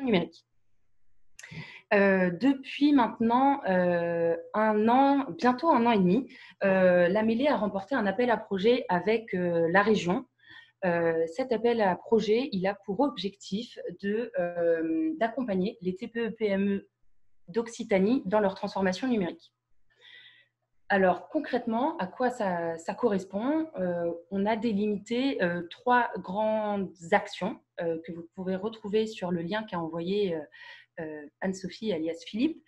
numérique. Depuis maintenant un an, bientôt un an et demi, la Mêlée a remporté un appel à projet avec la région. Cet appel à projet, il a pour objectif d'accompagner les TPE-PME d'Occitanie dans leur transformation numérique. Alors concrètement, à quoi ça correspond? On a délimité 3 grandes actions que vous pouvez retrouver sur le lien qu'a envoyé Anne-Sophie alias Philippe.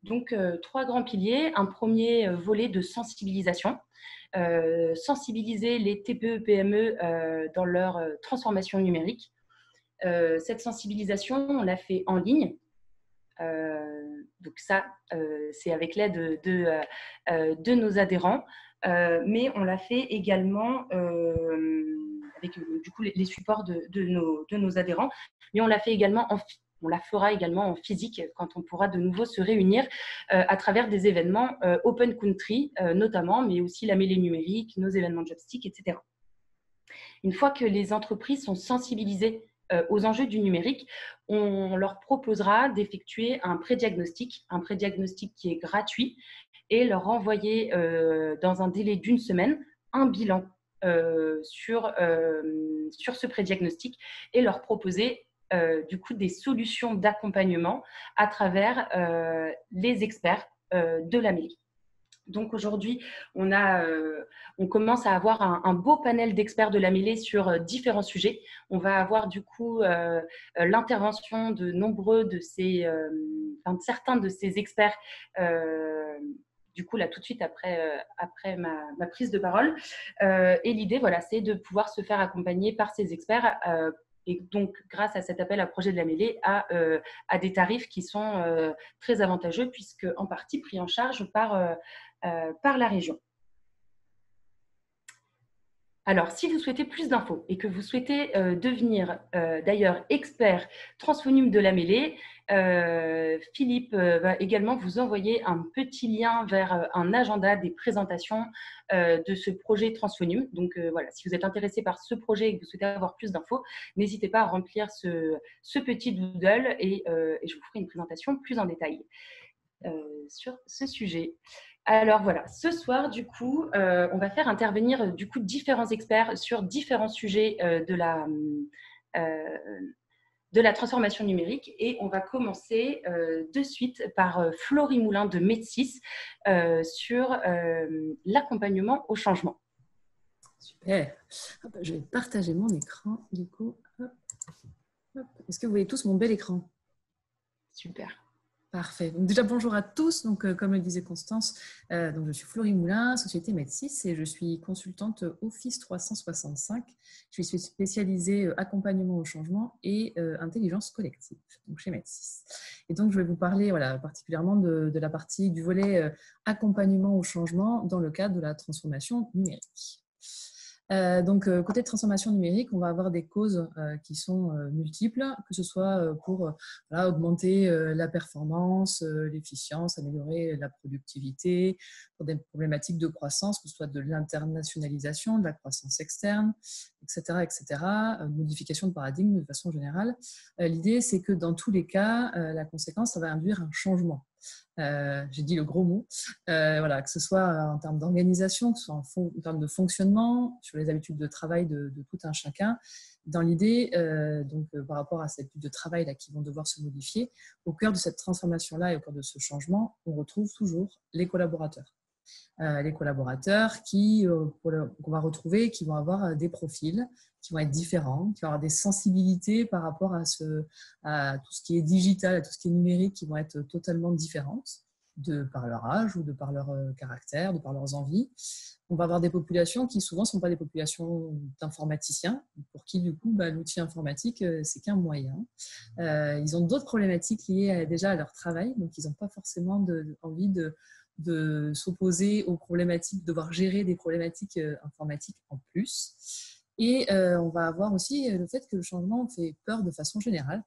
Donc 3 grands piliers. Un premier volet de sensibilisation. Sensibiliser les TPE-PME dans leur transformation numérique. Cette sensibilisation, on l'a fait en ligne. Donc ça, c'est avec l'aide de nos adhérents, mais on l'a fait également avec du coup les supports de nos adhérents, mais on l'a fait également on la fera également en physique quand on pourra de nouveau se réunir à travers des événements Open Country notamment, mais aussi la mêlée numérique, nos événements Jobstick, etc. Une fois que les entreprises sont sensibilisées aux enjeux du numérique, on leur proposera d'effectuer un pré-diagnostic qui est gratuit et leur renvoyer dans un délai d'1 semaine un bilan sur ce pré-diagnostic et leur proposer du coup des solutions d'accompagnement à travers les experts de la Mêlée. Donc aujourd'hui, on commence à avoir un beau panel d'experts de la Mêlée sur différents sujets. On va avoir du coup l'intervention de certains de ces experts. Du coup, là, tout de suite après ma prise de parole. Et l'idée, voilà, c'est de pouvoir se faire accompagner par ces experts et donc, grâce à cet appel à projet de la Mêlée, à des tarifs qui sont très avantageux puisque en partie pris en charge par la région. Alors, si vous souhaitez plus d'infos et que vous souhaitez devenir d'ailleurs expert Transphonium de la Mêlée, Philippe va également vous envoyer un petit lien vers un agenda des présentations de ce projet Transphonium. Donc voilà, si vous êtes intéressé par ce projet et que vous souhaitez avoir plus d'infos, n'hésitez pas à remplir ce petit doodle et je vous ferai une présentation plus en détail sur ce sujet. Alors voilà, ce soir, du coup, on va faire intervenir du coup différents experts sur différents sujets de la transformation numérique et on va commencer de suite par Florie Moulin de Medsys sur l'accompagnement au changement. Super. Hop, je vais partager mon écran du coup. Hop, hop. Est-ce que vous voyez tous mon bel écran? Super. Parfait. Donc déjà, bonjour à tous. Donc, comme le disait Constance, donc je suis Florie Moulin, société Medsys, et je suis consultante Office 365. Je suis spécialisée accompagnement au changement et intelligence collective, donc chez Medsys. Et donc, je vais vous parler particulièrement de la partie du volet accompagnement au changement dans le cadre de la transformation numérique. Donc, côté de transformation numérique, on va avoir des causes qui sont multiples, que ce soit pour augmenter la performance, l'efficience, améliorer la productivité, pour des problématiques de croissance, que ce soit de l'internationalisation, de la croissance externe, etc., etc., modification de paradigme de façon générale. L'idée, c'est que dans tous les cas, la conséquence, ça va induire un changement. J'ai dit le gros mot, que ce soit en termes d'organisation, que ce soit en termes de fonctionnement, sur les habitudes de travail de tout un chacun. Dans l'idée, par rapport à ces habitudes de travail là, qui vont devoir se modifier, au cœur de cette transformation-là et au cœur de ce changement, on retrouve toujours les collaborateurs. Les collaborateurs qu'on va retrouver, qui vont avoir des profils qui vont être différents, qui vont avoir des sensibilités par rapport à tout ce qui est digital, à tout ce qui est numérique, qui vont être totalement différentes par leur âge ou de par leur caractère, de par leurs envies. On va avoir des populations qui souvent ne sont pas des populations d'informaticiens, pour qui du coup l'outil informatique c'est qu'un moyen. Ils ont d'autres problématiques liées déjà à leur travail, donc ils n'ont pas forcément envie de s'opposer aux problématiques, de devoir gérer des problématiques informatiques en plus. Et on va avoir aussi le fait que le changement fait peur de façon générale.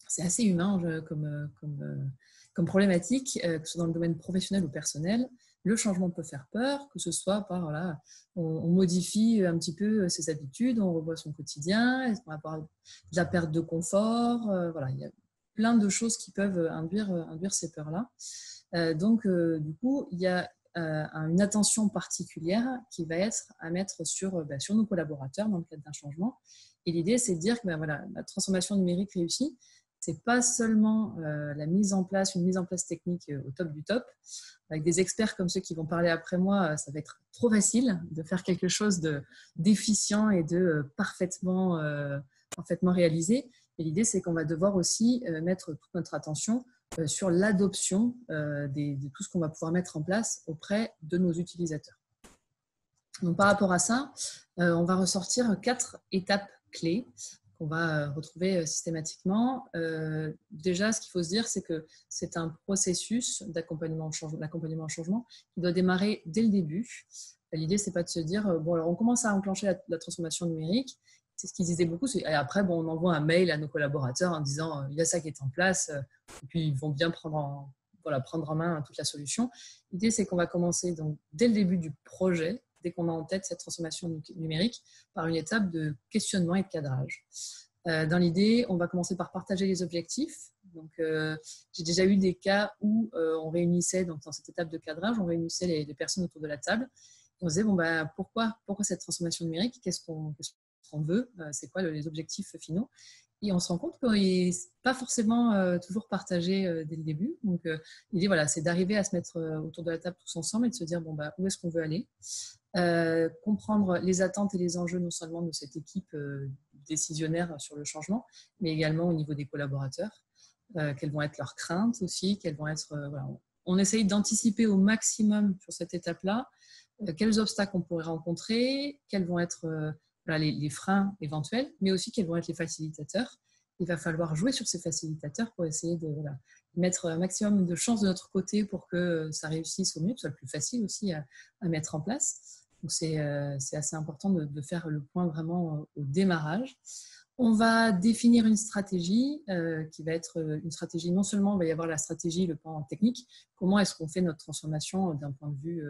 C'est assez humain comme problématique, que ce soit dans le domaine professionnel ou personnel. le changement peut faire peur, que ce soit par, voilà, on modifie un petit peu ses habitudes, on revoit son quotidien, est-ce qu'on va avoir de la perte de confort, voilà, il y a plein de choses qui peuvent induire ces peurs-là. Donc, du coup, il y a une attention particulière qui va être à mettre sur nos collaborateurs dans le cadre d'un changement. Et l'idée, c'est de dire que voilà, la transformation numérique réussie, c'est pas seulement une mise en place technique au top du top. Avec des experts comme ceux qui vont parler après moi, ça va être trop facile de faire quelque chose d'efficient et de parfaitement réalisé. Et l'idée, c'est qu'on va devoir aussi mettre toute notre attention sur l'adoption de tout ce qu'on va pouvoir mettre en place auprès de nos utilisateurs. Donc, par rapport à ça, on va ressortir 4 étapes clés qu'on va retrouver systématiquement. Déjà, ce qu'il faut se dire, c'est que c'est un processus d'accompagnement au changement qui doit démarrer dès le début. L'idée, c'est pas de se dire, bon, alors on commence à enclencher la transformation numérique. C'est ce qu'ils disaient beaucoup. Et après, bon, on envoie un mail à nos collaborateurs en disant il y a ça qui est en place, et puis ils vont bien prendre en main toute la solution. L'idée, c'est qu'on va commencer donc, dès le début du projet, dès qu'on a en tête cette transformation numérique, par une étape de questionnement et de cadrage. Dans l'idée, on va commencer par partager les objectifs. Donc, j'ai déjà eu des cas où on réunissait, donc, dans cette étape de cadrage, on réunissait les personnes autour de la table. On se disait, bon, pourquoi cette transformation numérique? Qu'est-ce qu'on veut, c'est quoi les objectifs finaux, et on se rend compte que n'est pas forcément toujours partagé dès le début. Donc l'idée, voilà, c'est d'arriver à se mettre autour de la table tous ensemble et de se dire où est-ce qu'on veut aller, comprendre les attentes et les enjeux non seulement de cette équipe décisionnaire sur le changement, mais également au niveau des collaborateurs, quelles vont être leurs craintes aussi, quelles vont être voilà, on essaye d'anticiper au maximum sur cette étape-là quels obstacles on pourrait rencontrer, quels vont être les freins éventuels, mais aussi quels vont être les facilitateurs. Il va falloir jouer sur ces facilitateurs pour essayer de mettre un maximum de chances de notre côté pour que ça réussisse au mieux, que ce soit le plus facile aussi à mettre en place. Donc c'est assez important de faire le point vraiment au démarrage. On va définir une stratégie qui va être une stratégie, non seulement il va y avoir la stratégie, le plan technique, comment est-ce qu'on fait notre transformation d'un point de vue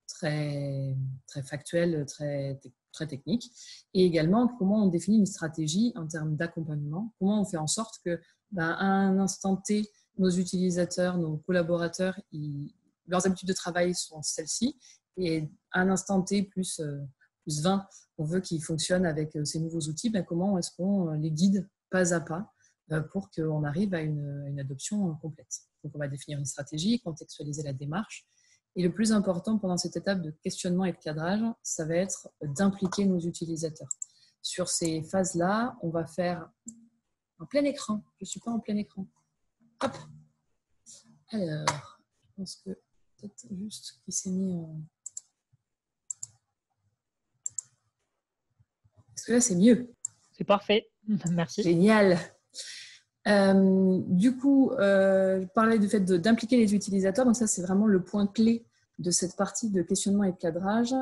très, très factuel, très technique, et également comment on définit une stratégie en termes d'accompagnement, comment on fait en sorte que à un instant T, nos utilisateurs, nos collaborateurs, leurs habitudes de travail sont celles-ci, et à un instant T plus 20, on veut qu'ils fonctionnent avec ces nouveaux outils, comment est-ce qu'on les guide pas à pas pour qu'on arrive à une adoption complète. Donc on va définir une stratégie, contextualiser la démarche. Et le plus important pendant cette étape de questionnement et de cadrage, ça va être d'impliquer nos utilisateurs. Sur ces phases-là, on va faire en plein écran. Je ne suis pas en plein écran. Hop. Alors, je pense que peut-être juste qu'il s'est mis en... Est-ce que là, c'est mieux? C'est parfait. Merci. Génial. Du coup, je parlais du fait d'impliquer les utilisateurs. Donc ça, c'est vraiment le point clé de cette partie de questionnement et de cadrage.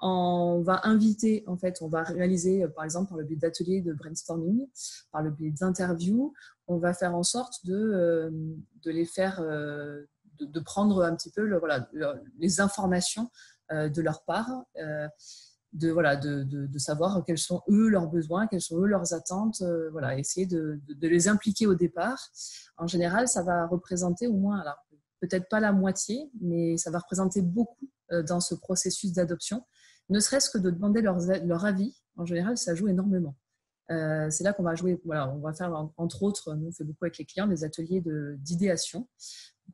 On va inviter, en fait, on va réaliser, par exemple, par le biais d'ateliers de brainstorming, par le biais d'interviews, on va faire en sorte de les faire, de prendre un petit peu les informations de leur part, de savoir quels sont eux leurs besoins, quelles sont eux leurs attentes, essayer de les impliquer au départ. En général, ça va représenter au moins, alors peut-être pas la moitié, mais ça va représenter beaucoup dans ce processus d'adoption, ne serait-ce que de demander leur avis. En général, ça joue énormément. C'est là qu'on va jouer, on va faire entre autres, nous on fait beaucoup avec les clients, des ateliers d'idéation.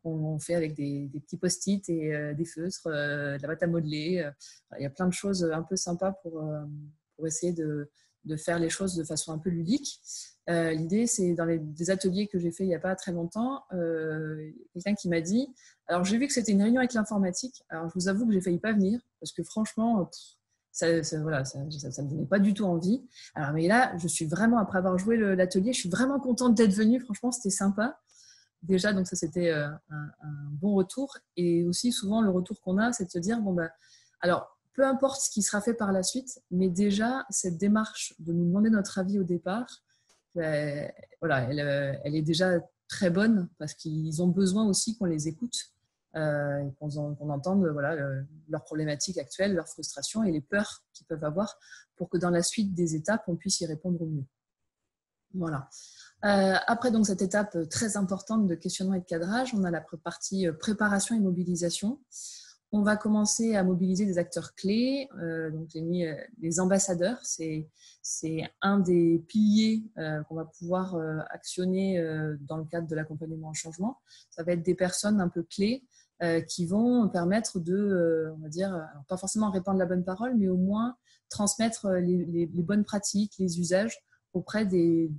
On fait avec des petits post-it et des feutres, de la pâte à modeler. Il y a plein de choses un peu sympas pour essayer de faire les choses de façon un peu ludique. L'idée, c'est dans des ateliers que j'ai fait il n'y a pas très longtemps, quelqu'un qui m'a dit, alors j'ai vu que c'était une réunion avec l'informatique, alors je vous avoue que j'ai failli pas venir, parce que franchement, ça me donnait pas du tout envie. Alors, mais là, je suis vraiment, après avoir joué l'atelier, je suis vraiment contente d'être venue, franchement, c'était sympa. Déjà, donc ça, c'était un bon retour. Et aussi, souvent, le retour qu'on a, c'est de se dire, alors, peu importe ce qui sera fait par la suite, mais déjà, cette démarche de nous demander notre avis au départ, elle est déjà très bonne parce qu'ils ont besoin aussi qu'on les écoute. et qu'on entende voilà, leurs problématiques actuelles, leurs frustrations et les peurs qu'ils peuvent avoir pour que dans la suite des étapes, on puisse y répondre au mieux. Voilà. Après donc, cette étape très importante de questionnement et de cadrage, on a la partie préparation et mobilisation. On va commencer à mobiliser des acteurs clés. Donc, j'ai mis les ambassadeurs. C'est un des piliers qu'on va pouvoir actionner dans le cadre de l'accompagnement au changement. Ça va être des personnes un peu clés qui vont permettre de, on va dire, alors pas forcément répandre la bonne parole, mais au moins transmettre les bonnes pratiques, les usages auprès des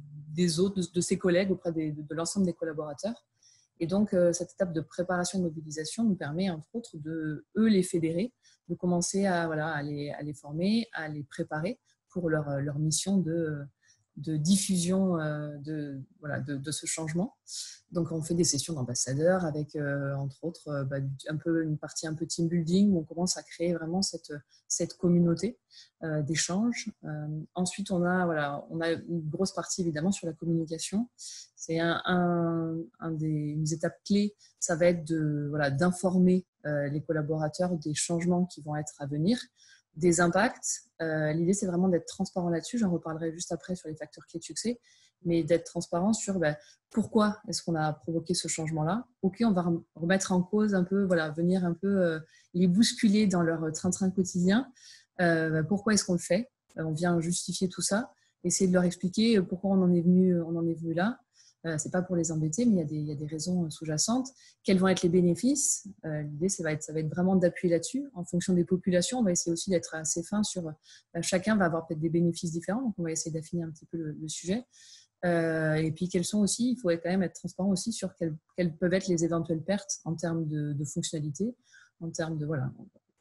autres, de ses collègues, auprès de l'ensemble des collaborateurs. Et donc, cette étape de préparation et de mobilisation nous permet, entre autres, de, eux, les fédérer, de commencer à, voilà, à les former, à les préparer pour leur mission de diffusion de ce changement. Donc, on fait des sessions d'ambassadeurs avec, entre autres, une partie un peu team building où on commence à créer vraiment cette communauté d'échange. Ensuite, on a une grosse partie, évidemment, sur la communication. C'est une étape clé, ça va être d'informer les collaborateurs des changements qui vont être à venir, des impacts. L'idée, c'est vraiment d'être transparent là-dessus. J'en reparlerai juste après sur les facteurs clés de succès, mais d'être transparent sur pourquoi est-ce qu'on a provoqué ce changement-là. Ok, on va remettre en cause un peu, venir un peu les bousculer dans leur train-train quotidien. Pourquoi est-ce qu'on le fait? On vient justifier tout ça, essayer de leur expliquer pourquoi on en est venu là. C'est pas pour les embêter, mais il y a des raisons sous-jacentes. Quels vont être les bénéfices? L'idée, ça va être vraiment d'appuyer là-dessus. En fonction des populations, on va essayer aussi d'être assez fin sur chacun va avoir peut-être des bénéfices différents, donc on va essayer d'affiner un petit peu le sujet. Et puis, quels sont aussi, il faudrait quand même être transparent aussi sur quelles peuvent être les éventuelles pertes en termes de fonctionnalité, en termes de,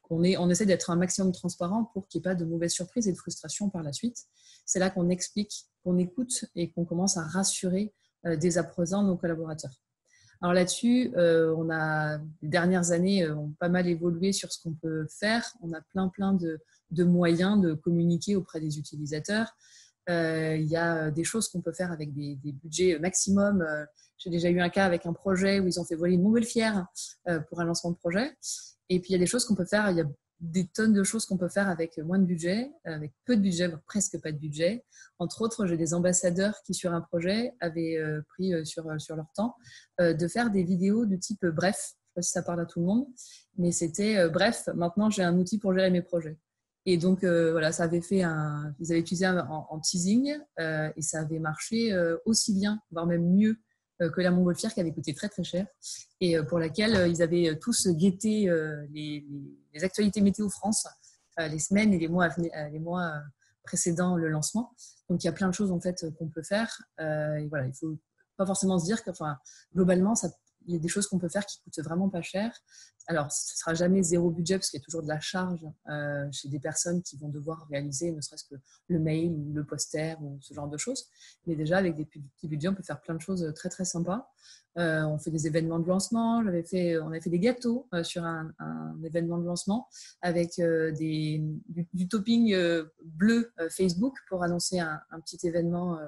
on essaie d'être un maximum transparent pour qu'il n'y ait pas de mauvaises surprises et de frustration par la suite. C'est là qu'on explique, qu'on écoute et qu'on commence à rassurer dès à présent nos collaborateurs. Alors là-dessus, les dernières années ont pas mal évolué sur ce qu'on peut faire. On a plein de moyens de communiquer auprès des utilisateurs. Il y a des choses qu'on peut faire avec des budgets maximum. J'ai déjà eu un cas avec un projet où ils ont fait voler une montgolfière pour un lancement de projet. Et puis, il y a des choses qu'on peut faire. Il y a des tonnes de choses qu'on peut faire avec moins de budget, avec peu de budget, voire presque pas de budget. Entre autres, j'ai des ambassadeurs qui, sur un projet, avaient pris sur leur temps de faire des vidéos de type bref. Je ne sais pas si ça parle à tout le monde, mais c'était bref, maintenant j'ai un outil pour gérer mes projets. Et donc, ça avait fait ils avaient utilisé en teasing et ça avait marché aussi bien, voire même mieux que la montgolfière qui avait coûté très très cher et pour laquelle ils avaient tous guetté les actualités météo France les semaines et les mois précédant le lancement. Donc il y a plein de choses en fait qu'on peut faire. Et voilà, il faut pas forcément se dire que, globalement, il y a des choses qu'on peut faire qui coûtent vraiment pas cher. Alors, ce ne sera jamais zéro budget parce qu'il y a toujours de la charge chez des personnes qui vont devoir réaliser ne serait-ce que le mail ou le poster ou ce genre de choses. Mais déjà, avec des petits budgets, on peut faire plein de choses très, très sympas. On fait des événements de lancement. On avait fait des gâteaux sur un événement de lancement avec du topping bleu Facebook pour annoncer un petit événement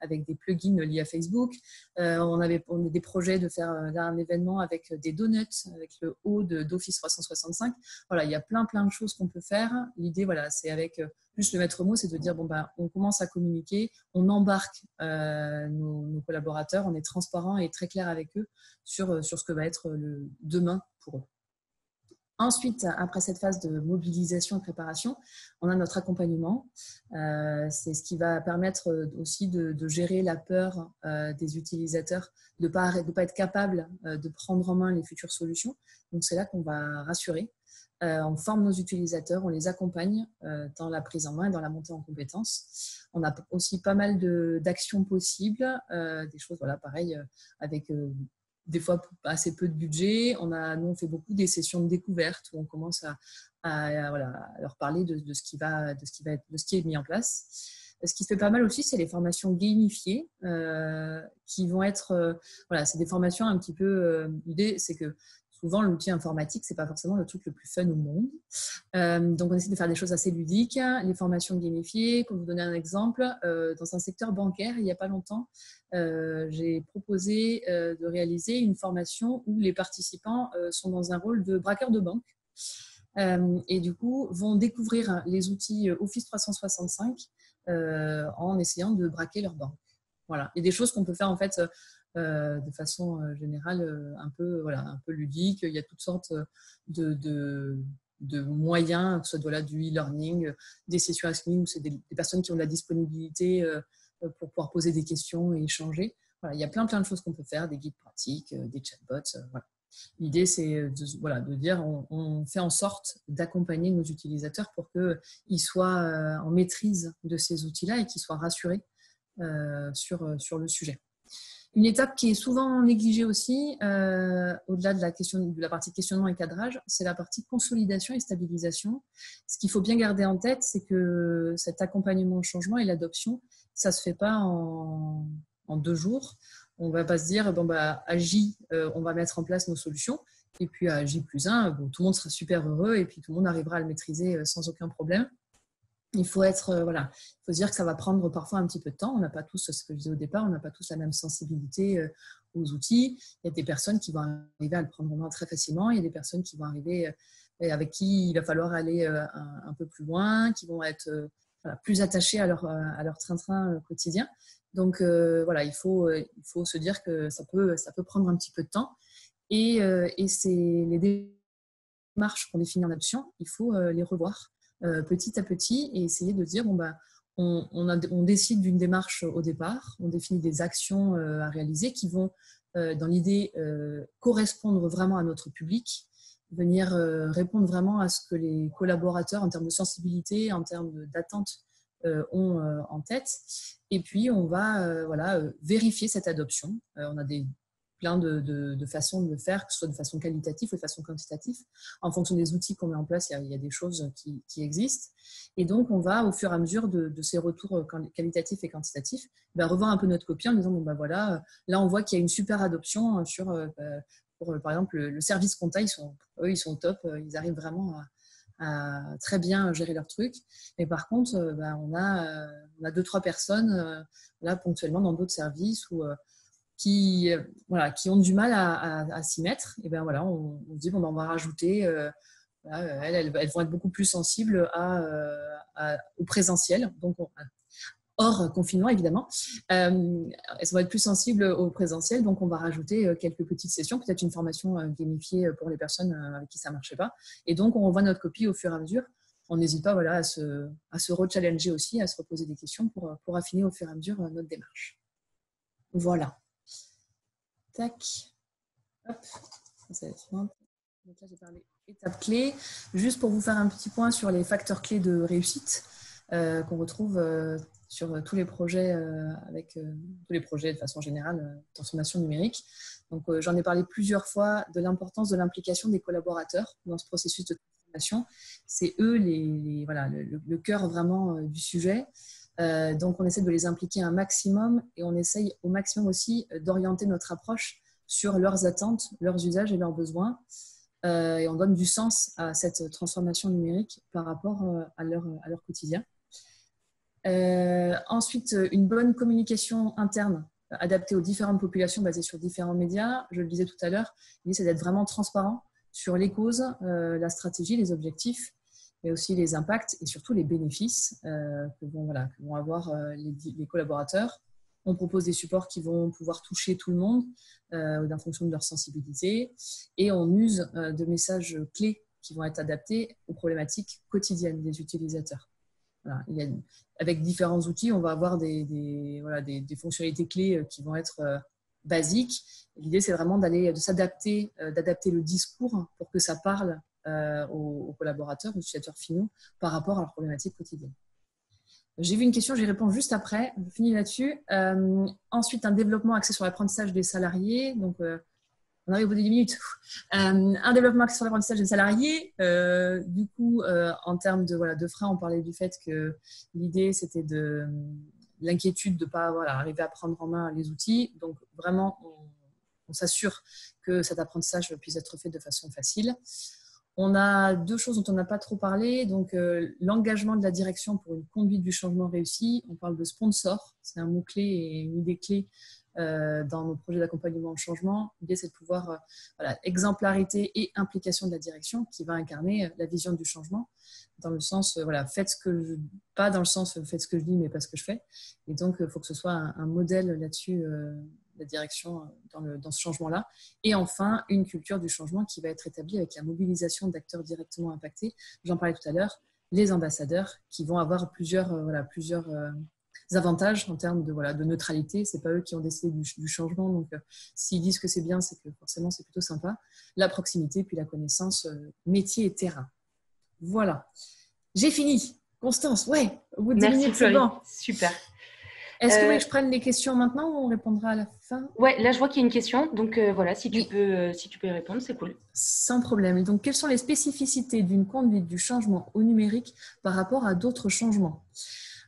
avec des plugins liés à Facebook. On a des projets de faire un événement avec des donuts, avec le haut d'Office 365. Voilà, il y a plein de choses qu'on peut faire. L'idée, c'est avec juste le maître mot, c'est de dire on commence à communiquer, on embarque nos collaborateurs, on est transparent et très clair avec eux sur ce que va être le demain pour eux. Ensuite, après cette phase de mobilisation et préparation, on a notre accompagnement. C'est ce qui va permettre aussi de gérer la peur des utilisateurs, de pas être capable de prendre en main les futures solutions. Donc, c'est là qu'on va rassurer. On forme nos utilisateurs, on les accompagne dans la prise en main et dans la montée en compétences. On a aussi pas mal d'actions possibles, des choses, pareil, avec des fois assez peu de budget. Nous, on fait beaucoup des sessions de découverte où on commence à leur parler de ce qui est mis en place. Ce qui se fait pas mal aussi, c'est les formations gamifiées qui vont être, c'est des formations un petit peu. L'idée, c'est que souvent, l'outil informatique, ce n'est pas forcément le truc le plus fun au monde. Donc, on essaie de faire des choses assez ludiques, les formations gamifiées. Pour vous donner un exemple, dans un secteur bancaire, il n'y a pas longtemps, j'ai proposé de réaliser une formation où les participants sont dans un rôle de braqueur de banque. Et du coup, vont découvrir les outils Office 365 en essayant de braquer leur banque. Voilà. Il y a des choses qu'on peut faire en fait de façon générale un peu ludique. Il y a toutes sortes de moyens, que ce soit du e-learning, des sessions asking, où c'est des personnes qui ont de la disponibilité pour pouvoir poser des questions et échanger. Voilà. Il y a plein de choses qu'on peut faire, des guides pratiques, des chatbots. Voilà. L'idée, c'est de dire on fait en sorte d'accompagner nos utilisateurs pour qu'ils soient en maîtrise de ces outils-là et qu'ils soient rassurés sur le sujet. Une étape qui est souvent négligée aussi, au-delà de la partie questionnement et cadrage, c'est la partie consolidation et stabilisation. Ce qu'il faut bien garder en tête, c'est que cet accompagnement au changement et l'adoption, ça ne se fait pas en 2 jours. On ne va pas se dire, à J, on va mettre en place nos solutions. Et puis à J+1, tout le monde sera super heureux et puis tout le monde arrivera à le maîtriser sans aucun problème. Il faut il faut se dire que ça va prendre parfois un petit peu de temps. On n'a pas tous, ce que je disais au départ, on n'a pas tous la même sensibilité aux outils. Il y a des personnes qui vont arriver à le prendre en main très facilement. Il y a des personnes qui vont arriver avec qui il va falloir aller un peu plus loin, qui vont être plus attachées à leur train-train quotidien. Donc il faut se dire que ça peut prendre un petit peu de temps. Et c'est les démarches qu'on définit en option, il faut les revoir petit à petit et essayer de dire on décide d'une démarche au départ, on définit des actions à réaliser qui vont dans l'idée correspondre vraiment à notre public, venir répondre vraiment à ce que les collaborateurs en termes de sensibilité, en termes d'attente ont en tête. Et puis on va vérifier cette adoption. On a plein de façons de le faire, que ce soit de façon qualitative ou de façon quantitative. En fonction des outils qu'on met en place, il y a des choses qui existent. Et donc, on va, au fur et à mesure de ces retours qualitatifs et quantitatifs, revoir un peu notre copie en disant, là, on voit qu'il y a une super adoption pour, par exemple, le service compta, ils sont top, ils arrivent vraiment à très bien gérer leur truc. Mais par contre, on a 2-3 personnes là, ponctuellement dans d'autres services qui ont du mal à s'y mettre. Et on se dit, on va rajouter, elles vont être beaucoup plus sensibles au présentiel. Donc, hors confinement, évidemment. Elles vont être plus sensibles au présentiel. Donc, on va rajouter quelques petites sessions, peut-être une formation gamifiée pour les personnes avec qui ça ne marchait pas. Et donc, on revoit notre copie au fur et à mesure. On n'hésite pas à se re-challenger aussi, à se reposer des questions pour affiner au fur et à mesure notre démarche. Voilà. Tac. Hop. Ça va être simple. Donc là, j'ai parlé étape clé. Juste pour vous faire un petit point sur les facteurs clés de réussite qu'on retrouve sur tous les projets tous les projets de façon générale, transformation numérique. Donc, j'en ai parlé plusieurs fois de l'importance de l'implication des collaborateurs dans ce processus de transformation. C'est eux le cœur vraiment du sujet. Donc, on essaie de les impliquer un maximum et on essaye au maximum aussi d'orienter notre approche sur leurs attentes, leurs usages et leurs besoins. Et on donne du sens à cette transformation numérique par rapport à leur quotidien. Ensuite, une bonne communication interne adaptée aux différentes populations basée sur différents médias. Je le disais tout à l'heure, l'idée c'est d'être vraiment transparent sur les causes, la stratégie, les objectifs, mais aussi les impacts et surtout les bénéfices que vont avoir les collaborateurs. On propose des supports qui vont pouvoir toucher tout le monde en fonction de leur sensibilité et on use de messages clés qui vont être adaptés aux problématiques quotidiennes des utilisateurs. Voilà. Avec différents outils, on va avoir des fonctionnalités clés qui vont être basiques. L'idée, c'est vraiment d'adapter le discours pour que ça parle aux collaborateurs, aux utilisateurs finaux, par rapport à leurs problématiques quotidiennes. J'ai vu une question, j'y réponds juste après. Je finis là-dessus. Ensuite, un développement axé sur l'apprentissage des salariés. Donc, on arrive au bout de 10 minutes. Un développement axé sur l'apprentissage des salariés. Du coup, en termes de freins, on parlait du fait que l'idée, c'était l'inquiétude de ne pas arriver à prendre en main les outils. Donc, vraiment, on s'assure que cet apprentissage puisse être fait de façon facile. On a 2 choses dont on n'a pas trop parlé. Donc, l'engagement de la direction pour une conduite du changement réussi. On parle de sponsor. C'est un mot-clé et une idée clé dans nos projets d'accompagnement au changement. L'idée, c'est de pouvoir, exemplarité et implication de la direction qui va incarner la vision du changement dans le sens, faites ce que pas dans le sens faites ce que je dis, mais pas ce que je fais. Et donc, il faut que ce soit un modèle là-dessus, la direction dans ce changement-là. Et enfin, une culture du changement qui va être établie avec la mobilisation d'acteurs directement impactés. J'en parlais tout à l'heure, les ambassadeurs qui vont avoir plusieurs avantages en termes de neutralité. Ce n'est pas eux qui ont décidé du changement. Donc, s'ils disent que c'est bien, c'est que forcément, c'est plutôt sympa. La proximité, puis la connaissance métier et terrain. Voilà. J'ai fini. Constance, ouais, au bout de 10 minutes, c'est bon. Super. Est-ce que vous voulez que je prenne les questions maintenant ou on répondra à la fin? Ouais, là, je vois qu'il y a une question. Donc, voilà, si tu peux y répondre, c'est cool. Sans problème. Donc, quelles sont les spécificités d'une conduite du changement au numérique par rapport à d'autres changements?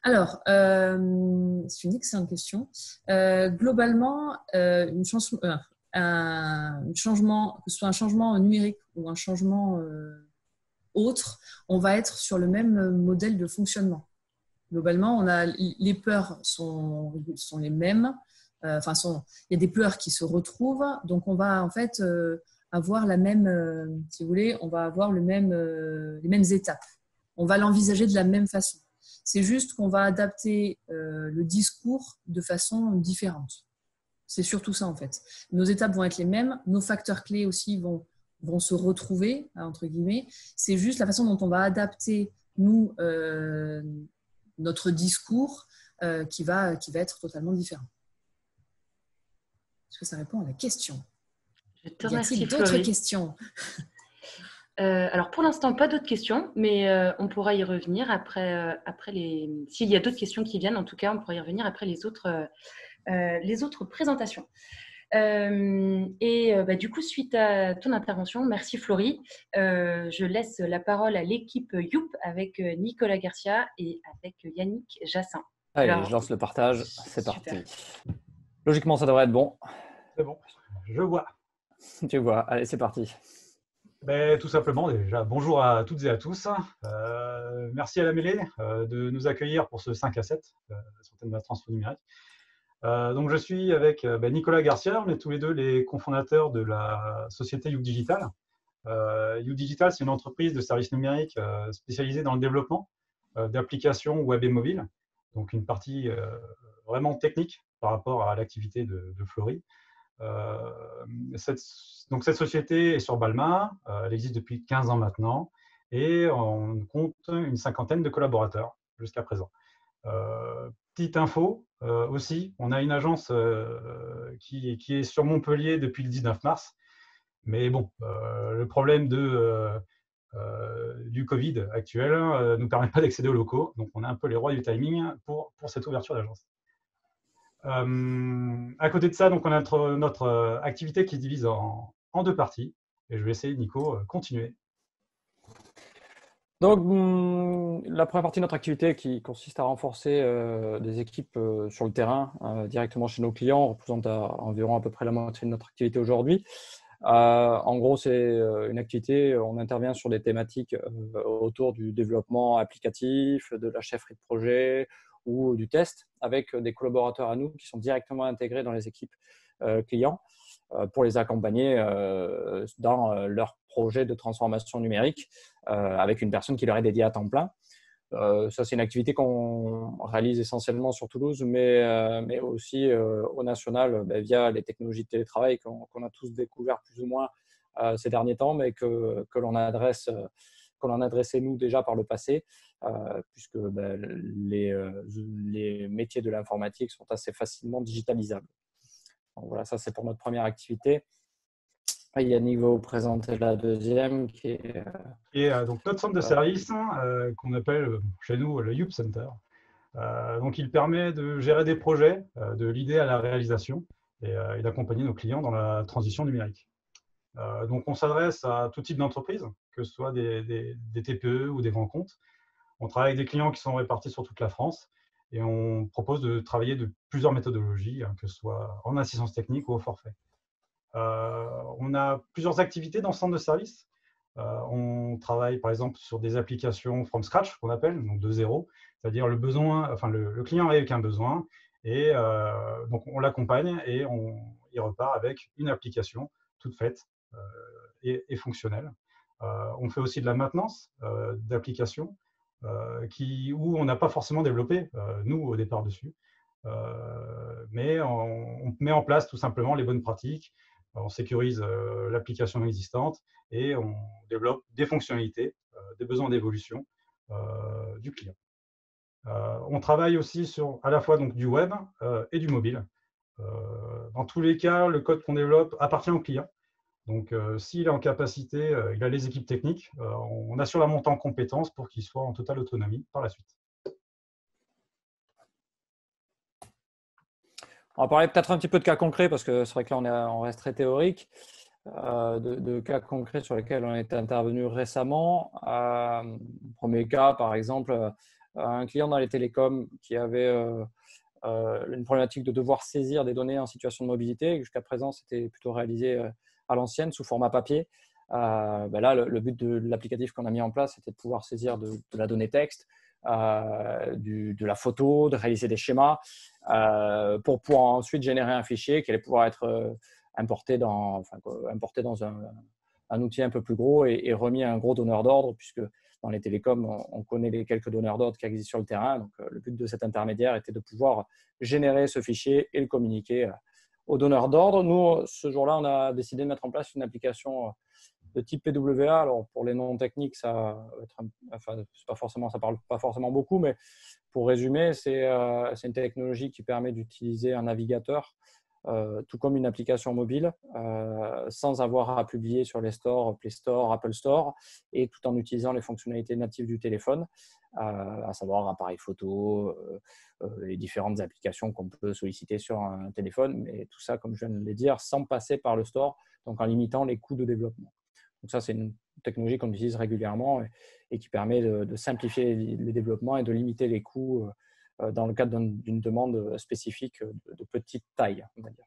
Alors, c'est une excellente question. Globalement, un changement, que ce soit un changement numérique ou un changement autre, on va être sur le même modèle de fonctionnement. Globalement, les peurs sont les mêmes. Il y a des peurs qui se retrouvent. Donc, on va en fait avoir la même, si vous voulez, on va avoir les mêmes étapes. On va l'envisager de la même façon. C'est juste qu'on va adapter le discours de façon différente. C'est surtout ça, en fait. Nos étapes vont être les mêmes. Nos facteurs clés aussi vont se retrouver, entre guillemets. C'est juste la façon dont on va adapter, nous, notre discours qui va être totalement différent. Est-ce que ça répond à la question? Je te remercie, y a-t-il d'autres questions? Alors, pour l'instant, pas d'autres questions, mais on pourra y revenir après s'il y a d'autres questions qui viennent, en tout cas, on pourra y revenir après les autres présentations. Du coup, suite à ton intervention, merci Florie. Je laisse la parole à l'équipe Youp avec Nicolas Garcia et avec Yannick Jassin. Allez, je lance le partage, c'est parti. Logiquement, ça devrait être bon. C'est bon, je vois. Tu vois, allez, c'est parti. Tout simplement, déjà, bonjour à toutes et à tous. Merci à la Mêlée de nous accueillir pour ce 5 à 7 sur le thème de la transfo numérique. Donc, je suis avec Nicolas Garcia, on est tous les deux les cofondateurs de la société You Digital. You Digital, c'est une entreprise de services numériques spécialisée dans le développement d'applications web et mobile. Donc, une partie vraiment technique par rapport à l'activité de Florie. Cette société est sur Balma, elle existe depuis 15 ans maintenant et on compte une 50aine de collaborateurs jusqu'à présent. Petite info aussi, on a une agence qui est sur Montpellier depuis le 19 mars, mais bon, le problème du Covid actuel ne nous permet pas d'accéder aux locaux, donc on est un peu les rois du timing pour cette ouverture d'agence. À côté de ça, donc on a notre activité qui se divise en 2 parties. Et je vais essayer, Nico, continuer. Donc, la première partie de notre activité qui consiste à renforcer des équipes sur le terrain directement chez nos clients, représente environ à peu près la moitié de notre activité aujourd'hui. En gros, c'est une activité, on intervient sur des thématiques autour du développement applicatif, de la chefferie de projet ou du test avec des collaborateurs à nous qui sont directement intégrés dans les équipes clients pour les accompagner dans leur projet de transformation numérique avec une personne qui leur est dédiée à temps plein. Ça, c'est une activité qu'on réalise essentiellement sur Toulouse, mais aussi au national via les technologies de télétravail qu'on a tous découvert plus ou moins ces derniers temps, mais que l'on adressé nous déjà par le passé, puisque les métiers de l'informatique sont assez facilement digitalisables. Donc voilà, ça c'est pour notre première activité. Yannick va vous présenter la deuxième qui est… donc notre centre de service qu'on appelle chez nous le Youp Center. Donc il permet de gérer des projets, de l'idée à la réalisation et d'accompagner nos clients dans la transition numérique. Donc on s'adresse à tout type d'entreprise, que ce soit des TPE ou des grands comptes. On travaille avec des clients qui sont répartis sur toute la France et on propose de travailler de plusieurs méthodologies, que ce soit en assistance technique ou au forfait. On a plusieurs activités dans ce centre de service. On travaille par exemple sur des applications from scratch, qu'on appelle, donc de zéro, c'est-à-dire le besoin, enfin le client arrive avec un besoin et donc on l'accompagne et il repart avec une application toute faite et fonctionnelle. On fait aussi de la maintenance d'applications où on n'a pas forcément développé, nous, au départ dessus. Mais on met en place tout simplement les bonnes pratiques, on sécurise l'application existante et on développe des fonctionnalités, des besoins d'évolution du client. On travaille aussi sur à la fois donc, du web et du mobile. Dans tous les cas, le code qu'on développe appartient au client. Donc, s'il est en capacité, il a les équipes techniques, on assure la montée en compétences pour qu'il soit en totale autonomie par la suite. On va parler peut-être un petit peu de cas concrets parce que c'est vrai que là, on reste très théorique, de cas concrets sur lesquels on est intervenu récemment. Premier cas, par exemple, un client dans les télécoms qui avait une problématique de devoir saisir des données en situation de mobilité. Jusqu'à présent, c'était plutôt réalisé à l'ancienne sous format papier. Là, le but de l'applicatif qu'on a mis en place, c'était de pouvoir saisir de la donnée texte, de la photo, de réaliser des schémas pour pouvoir ensuite générer un fichier qui allait pouvoir être importé dans un outil un peu plus gros et remis à un gros donneur d'ordre, puisque dans les télécoms, on connaît les quelques donneurs d'ordre qui existent sur le terrain. Donc, le but de cet intermédiaire était de pouvoir générer ce fichier et le communiquer aux donneurs d'ordre. Nous, ce jour-là, on a décidé de mettre en place une application de type PWA. Alors, pour les noms techniques, ça parle pas forcément beaucoup, mais pour résumer, c'est une technologie qui permet d'utiliser un navigateur, tout comme une application mobile, sans avoir à publier sur les stores, Play Store, Apple Store, et tout en utilisant les fonctionnalités natives du téléphone, à savoir appareil photo, les différentes applications qu'on peut solliciter sur un téléphone, mais tout ça, comme je viens de le dire, sans passer par le store, donc en limitant les coûts de développement. Donc ça, c'est une technologie qu'on utilise régulièrement et qui permet de simplifier les développements et de limiter les coûts dans le cadre d'une demande spécifique de petite taille, on va dire.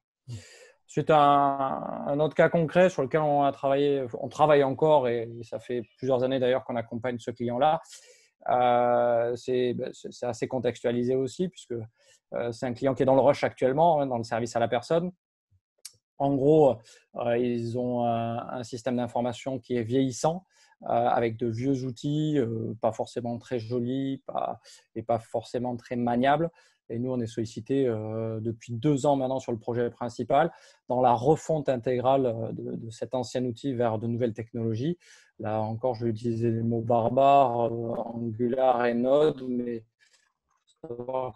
Ensuite, un autre cas concret sur lequel on travaille encore, et ça fait plusieurs années d'ailleurs qu'on accompagne ce client-là. C'est assez contextualisé aussi, puisque c'est un client qui est dans le rush actuellement, dans le service à la personne. En gros, ils ont un système d'information qui est vieillissant, avec de vieux outils, pas forcément très jolis et pas forcément très maniables. Et nous, on est sollicité depuis 2 ans maintenant sur le projet principal, dans la refonte intégrale de cet ancien outil vers de nouvelles technologies. Là encore, je vais utiliser des mots barbares, Angular et Node, mais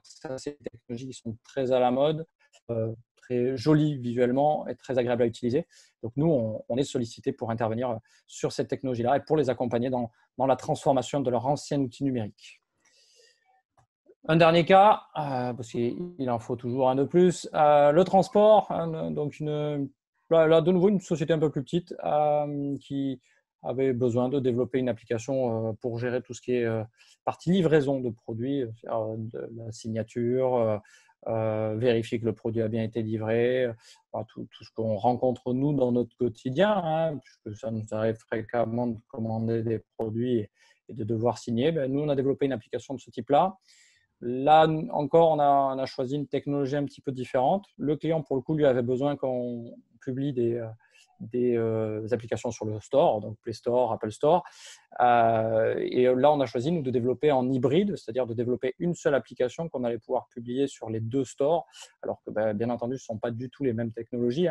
ça, c'est des technologies qui sont très à la mode, très jolies visuellement et très agréables à utiliser. Donc, nous, on est sollicité pour intervenir sur cette technologie-là et pour les accompagner dans la transformation de leur ancien outil numérique. Un dernier cas, parce qu'il en faut toujours un de plus, le transport. Donc, là, de nouveau, une société un peu plus petite qui avait besoin de développer une application pour gérer tout ce qui est partie livraison de produits, de la signature, vérifier que le produit a bien été livré, tout ce qu'on rencontre nous dans notre quotidien, puisque ça nous arrive fréquemment de commander des produits et de devoir signer. Nous, on a développé une application de ce type-là. Là encore, on a choisi une technologie un petit peu différente. Le client, pour le coup, lui avait besoin qu'on publie des applications sur le store, donc Play Store, Apple Store. Et là, on a choisi, nous, de développer en hybride, c'est-à-dire de développer une seule application qu'on allait pouvoir publier sur les 2 stores, alors que, bien entendu, ce ne sont pas du tout les mêmes technologies,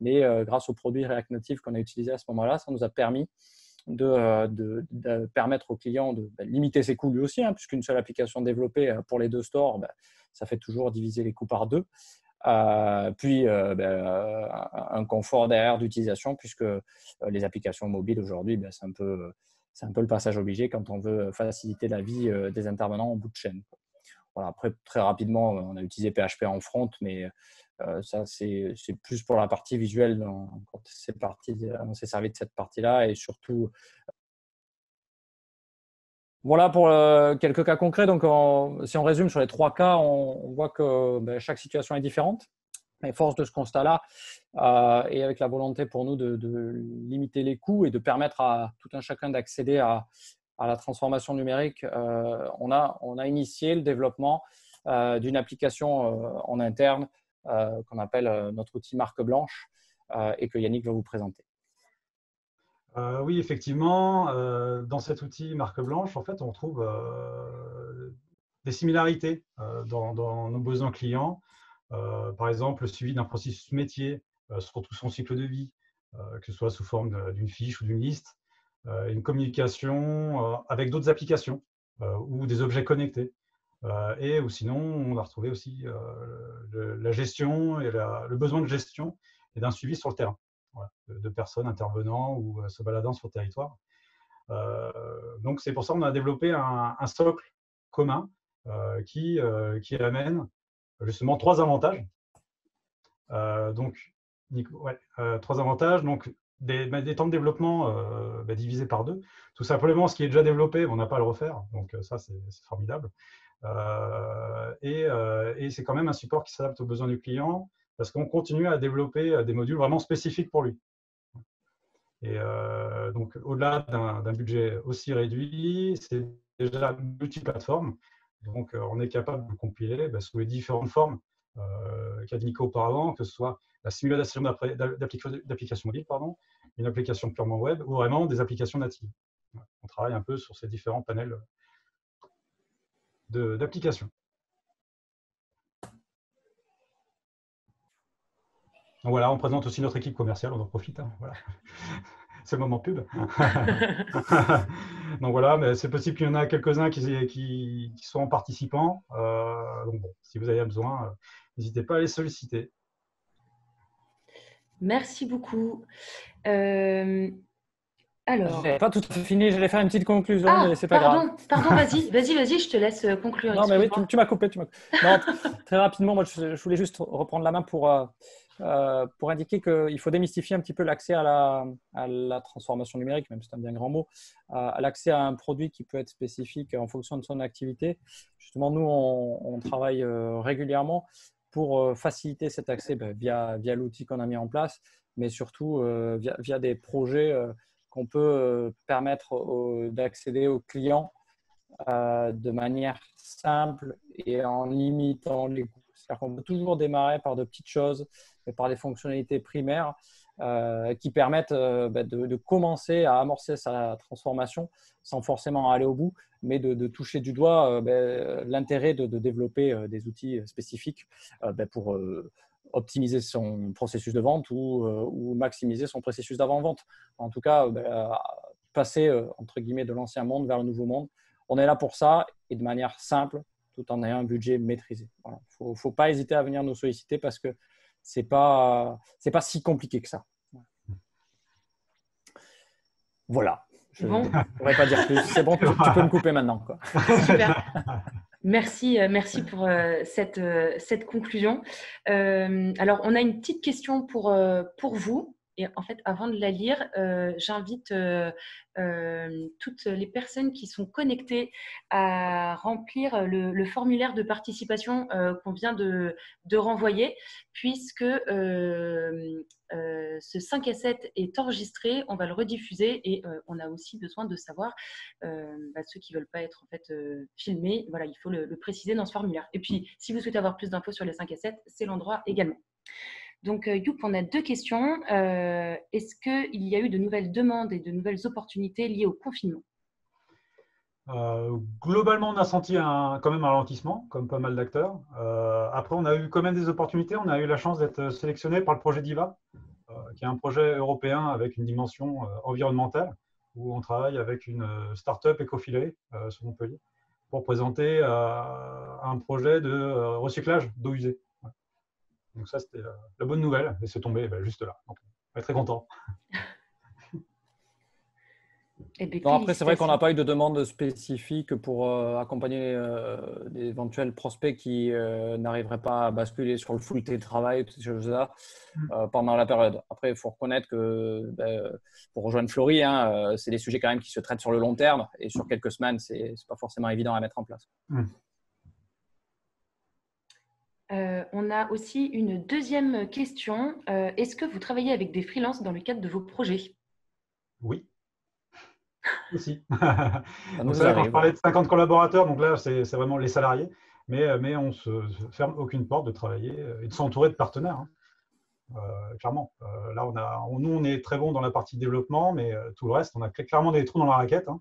mais grâce aux produits React Native qu'on a utilisés à ce moment-là, ça nous a permis de permettre au client de limiter ses coûts lui aussi, puisqu'une seule application développée pour les 2 stores, ça fait toujours diviser les coûts par 2. Puis un confort derrière d'utilisation, puisque les applications mobiles aujourd'hui, c'est un peu le passage obligé quand on veut faciliter la vie des intervenants en bout de chaîne. Voilà, après, très rapidement, on a utilisé PHP en front, mais ça, c'est plus pour la partie visuelle quand on s'est servi de cette partie-là. Et surtout, voilà pour quelques cas concrets. Donc, si on résume sur les 3 cas, on voit que chaque situation est différente. Mais force de ce constat-là, et avec la volonté pour nous de limiter les coûts et de permettre à tout un chacun d'accéder à la transformation numérique, on a initié le développement d'une application en interne qu'on appelle notre outil marque blanche et que Yannick va vous présenter. Oui, effectivement, dans cet outil marque blanche, en fait, on trouve des similarités dans nos besoins clients. Par exemple, le suivi d'un processus métier sur tout son cycle de vie, que ce soit sous forme d'une fiche ou d'une liste, une communication avec d'autres applications ou des objets connectés. Ou sinon, on va retrouver aussi la gestion et le besoin de gestion et d'un suivi sur le terrain, voilà, de personnes intervenant ou se baladant sur le territoire. Donc, c'est pour ça qu'on a développé un socle commun qui amène justement trois avantages. Trois avantages. Donc, des temps de développement divisés par deux. Tout simplement, ce qui est déjà développé, on n'a pas à le refaire. Donc, ça, c'est formidable. Et c'est quand même un support qui s'adapte aux besoins du client parce qu'on continue à développer des modules vraiment spécifiques pour lui. Et donc, au-delà d'un budget aussi réduit, c'est déjà multiplateforme. Donc, on est capable de compiler sous les différentes formes qu'a dit Nico auparavant, que ce soit la simulation d'applications mobiles, une application purement web ou vraiment des applications natives. On travaille un peu sur ces différents panels d'applications. Donc voilà, on présente aussi notre équipe commerciale, on en profite. Voilà. C'est le moment pub. Donc voilà, mais c'est possible qu'il y en a quelques-uns qui sont participants. Donc bon, si vous avez besoin, n'hésitez pas à les solliciter. Merci beaucoup. Alors. J'avais pas tout à fait fini, j'allais faire une petite conclusion, mais c'est pas grave. Pardon, vas-y, je te laisse conclure. Non, mais oui, tu m'as coupé. Non, très rapidement, moi, je voulais juste reprendre la main pour indiquer qu'il faut démystifier un petit peu l'accès à la transformation numérique, même si c'est un bien grand mot, à l'accès à un produit qui peut être spécifique en fonction de son activité. Justement, nous, on travaille régulièrement pour faciliter cet accès via l'outil qu'on a mis en place, mais surtout via des projets qu'on peut permettre d'accéder aux clients de manière simple et en limitant les coûts. C'est-à-dire qu'on peut toujours démarrer par de petites choses, et par des fonctionnalités primaires qui permettent de commencer à amorcer sa transformation sans forcément aller au bout, mais de toucher du doigt l'intérêt de développer des outils spécifiques pour optimiser son processus de vente ou maximiser son processus d'avant-vente. En tout cas, passer entre guillemets de l'ancien monde vers le nouveau monde. On est là pour ça et de manière simple, tout en ayant un budget maîtrisé. Voilà. Faut pas hésiter à venir nous solliciter parce que c'est pas si compliqué que ça. Voilà. Je ne pourrais pas dire plus. C'est bon, tu peux me couper maintenant, quoi. Super. Merci pour cette conclusion. Alors, on a une petite question pour vous. Et en fait, avant de la lire, j'invite toutes les personnes qui sont connectées à remplir le formulaire de participation qu'on vient de renvoyer, puisque ce 5 à 7 est enregistré, on va le rediffuser et on a aussi besoin de savoir ceux qui ne veulent pas être en fait, filmés, voilà, il faut le préciser dans ce formulaire. Et puis, si vous souhaitez avoir plus d'infos sur les 5 à 7, c'est l'endroit également. Donc, Youp, on a deux questions. Est-ce qu'il y a eu de nouvelles demandes et de nouvelles opportunités liées au confinement ? Globalement, on a senti quand même un ralentissement, comme pas mal d'acteurs. Après, on a eu quand même des opportunités. On a eu la chance d'être sélectionné par le projet DIVA, qui est un projet européen avec une dimension environnementale, où on travaille avec une start-up éco-filée sur Montpellier pour présenter un projet de recyclage d'eau usée. Donc ça, c'était la bonne nouvelle, et c'est tombé juste là. Donc, on est très content. Non, après, c'est vrai qu'on n'a pas eu de demande spécifique pour accompagner d'éventuels prospects qui n'arriveraient pas à basculer sur le full télétravail, toutes ces choses-là, pendant la période. Après, il faut reconnaître que pour rejoindre Florie, c'est des sujets quand même qui se traitent sur le long terme, et sur quelques semaines, ce n'est pas forcément évident à mettre en place. On a aussi une deuxième question. Est-ce que vous travaillez avec des freelances dans le cadre de vos projets? Oui, aussi. Ça Donc nous c'est vrai, quand je arrive. parlais de 50 collaborateurs, donc là, c'est vraiment les salariés, mais on ne se ferme aucune porte de travailler et de s'entourer de partenaires, hein. Clairement. Là, nous, on est très bon dans la partie développement, mais tout le reste, on a clairement des trous dans la raquette, hein.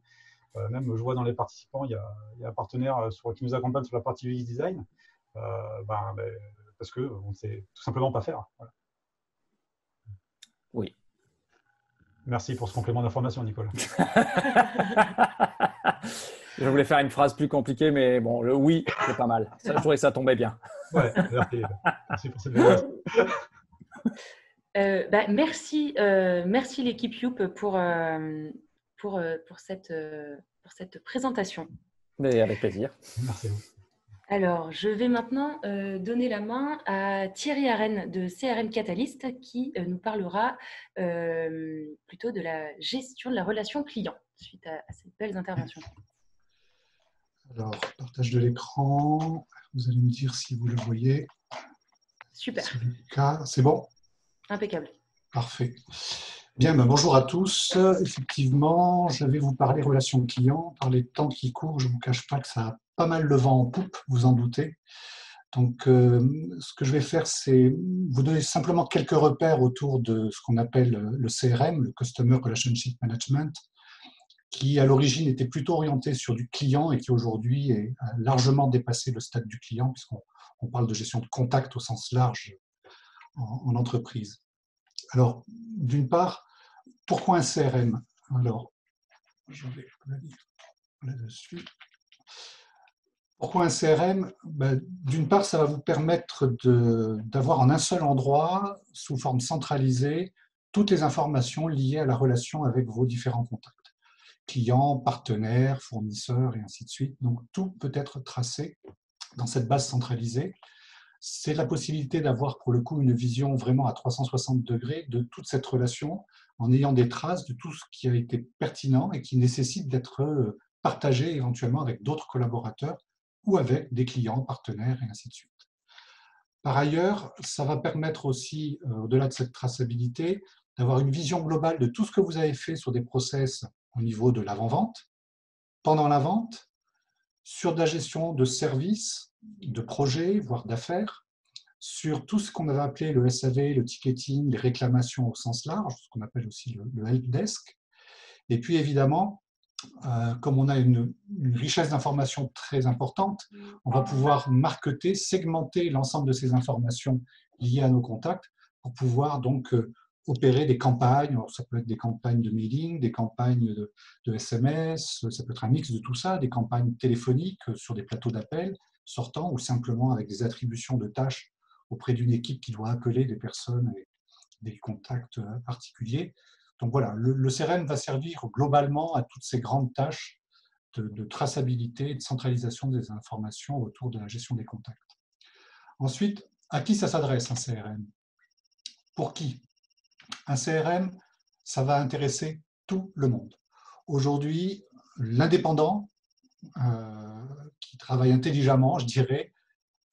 Même, je vois dans les participants, il y a un partenaire qui nous accompagne sur la partie UX design, parce qu'on ne sait tout simplement pas faire. Voilà. Oui. Merci pour ce complément d'information, Nicole. Je voulais faire une phrase plus compliquée, mais bon, le oui, c'est pas mal. Ça, je trouvais que ça tombait bien. Ouais, merci pour cette belle Merci l'équipe Youp pour cette présentation. Mais avec plaisir. Merci à vous. Alors, je vais maintenant donner la main à Thierry Arène de CRM Catalyst qui nous parlera plutôt de la gestion de la relation client suite à ces belles interventions. Alors, partage de l'écran. Vous allez me dire si vous le voyez. Super. C'est le cas. C'est bon? Impeccable. Parfait. Bien, bonjour à tous. Effectivement, je vais vous parler relations clients. Par les temps qui courent, je ne vous cache pas que ça a pas mal le vent en poupe, vous en doutez. Donc, ce que je vais faire, c'est vous donner simplement quelques repères autour de ce qu'on appelle le CRM, le Customer Relationship Management, qui à l'origine était plutôt orienté sur du client et qui aujourd'hui a largement dépassé le stade du client, puisqu'on parle de gestion de contact au sens large en entreprise. Alors, d'une part, pourquoi un CRM? Alors, je vais lire là-dessus. Pourquoi un CRM? D'une part, ça va vous permettre d'avoir en un seul endroit, sous forme centralisée, toutes les informations liées à la relation avec vos différents contacts. Clients, partenaires, fournisseurs et ainsi de suite. Donc, tout peut être tracé dans cette base centralisée. C'est la possibilité d'avoir pour le coup une vision vraiment à 360 degrés de toute cette relation en ayant des traces de tout ce qui a été pertinent et qui nécessite d'être partagé éventuellement avec d'autres collaborateurs ou avec des clients, partenaires et ainsi de suite. Par ailleurs, ça va permettre aussi, au-delà de cette traçabilité, d'avoir une vision globale de tout ce que vous avez fait sur des process au niveau de l'avant-vente, pendant la vente, sur de la gestion de services, de projets, voire d'affaires, sur tout ce qu'on avait appelé le SAV, le ticketing, les réclamations au sens large, ce qu'on appelle aussi le helpdesk. Et puis évidemment, comme on a une richesse d'informations très importante, on va pouvoir marketer, segmenter l'ensemble de ces informations liées à nos contacts pour pouvoir donc opérer des campagnes. Alors, ça peut être des campagnes de mailing, des campagnes de SMS, ça peut être un mix de tout ça, des campagnes téléphoniques sur des plateaux d'appel sortants ou simplement avec des attributions de tâches auprès d'une équipe qui doit appeler des personnes et des contacts particuliers. Donc voilà, le CRM va servir globalement à toutes ces grandes tâches de traçabilité et de centralisation des informations autour de la gestion des contacts. Ensuite, à qui ça s'adresse un CRM? Pour qui? Un CRM, ça va intéresser tout le monde. Aujourd'hui, l'indépendant qui travaille intelligemment, je dirais,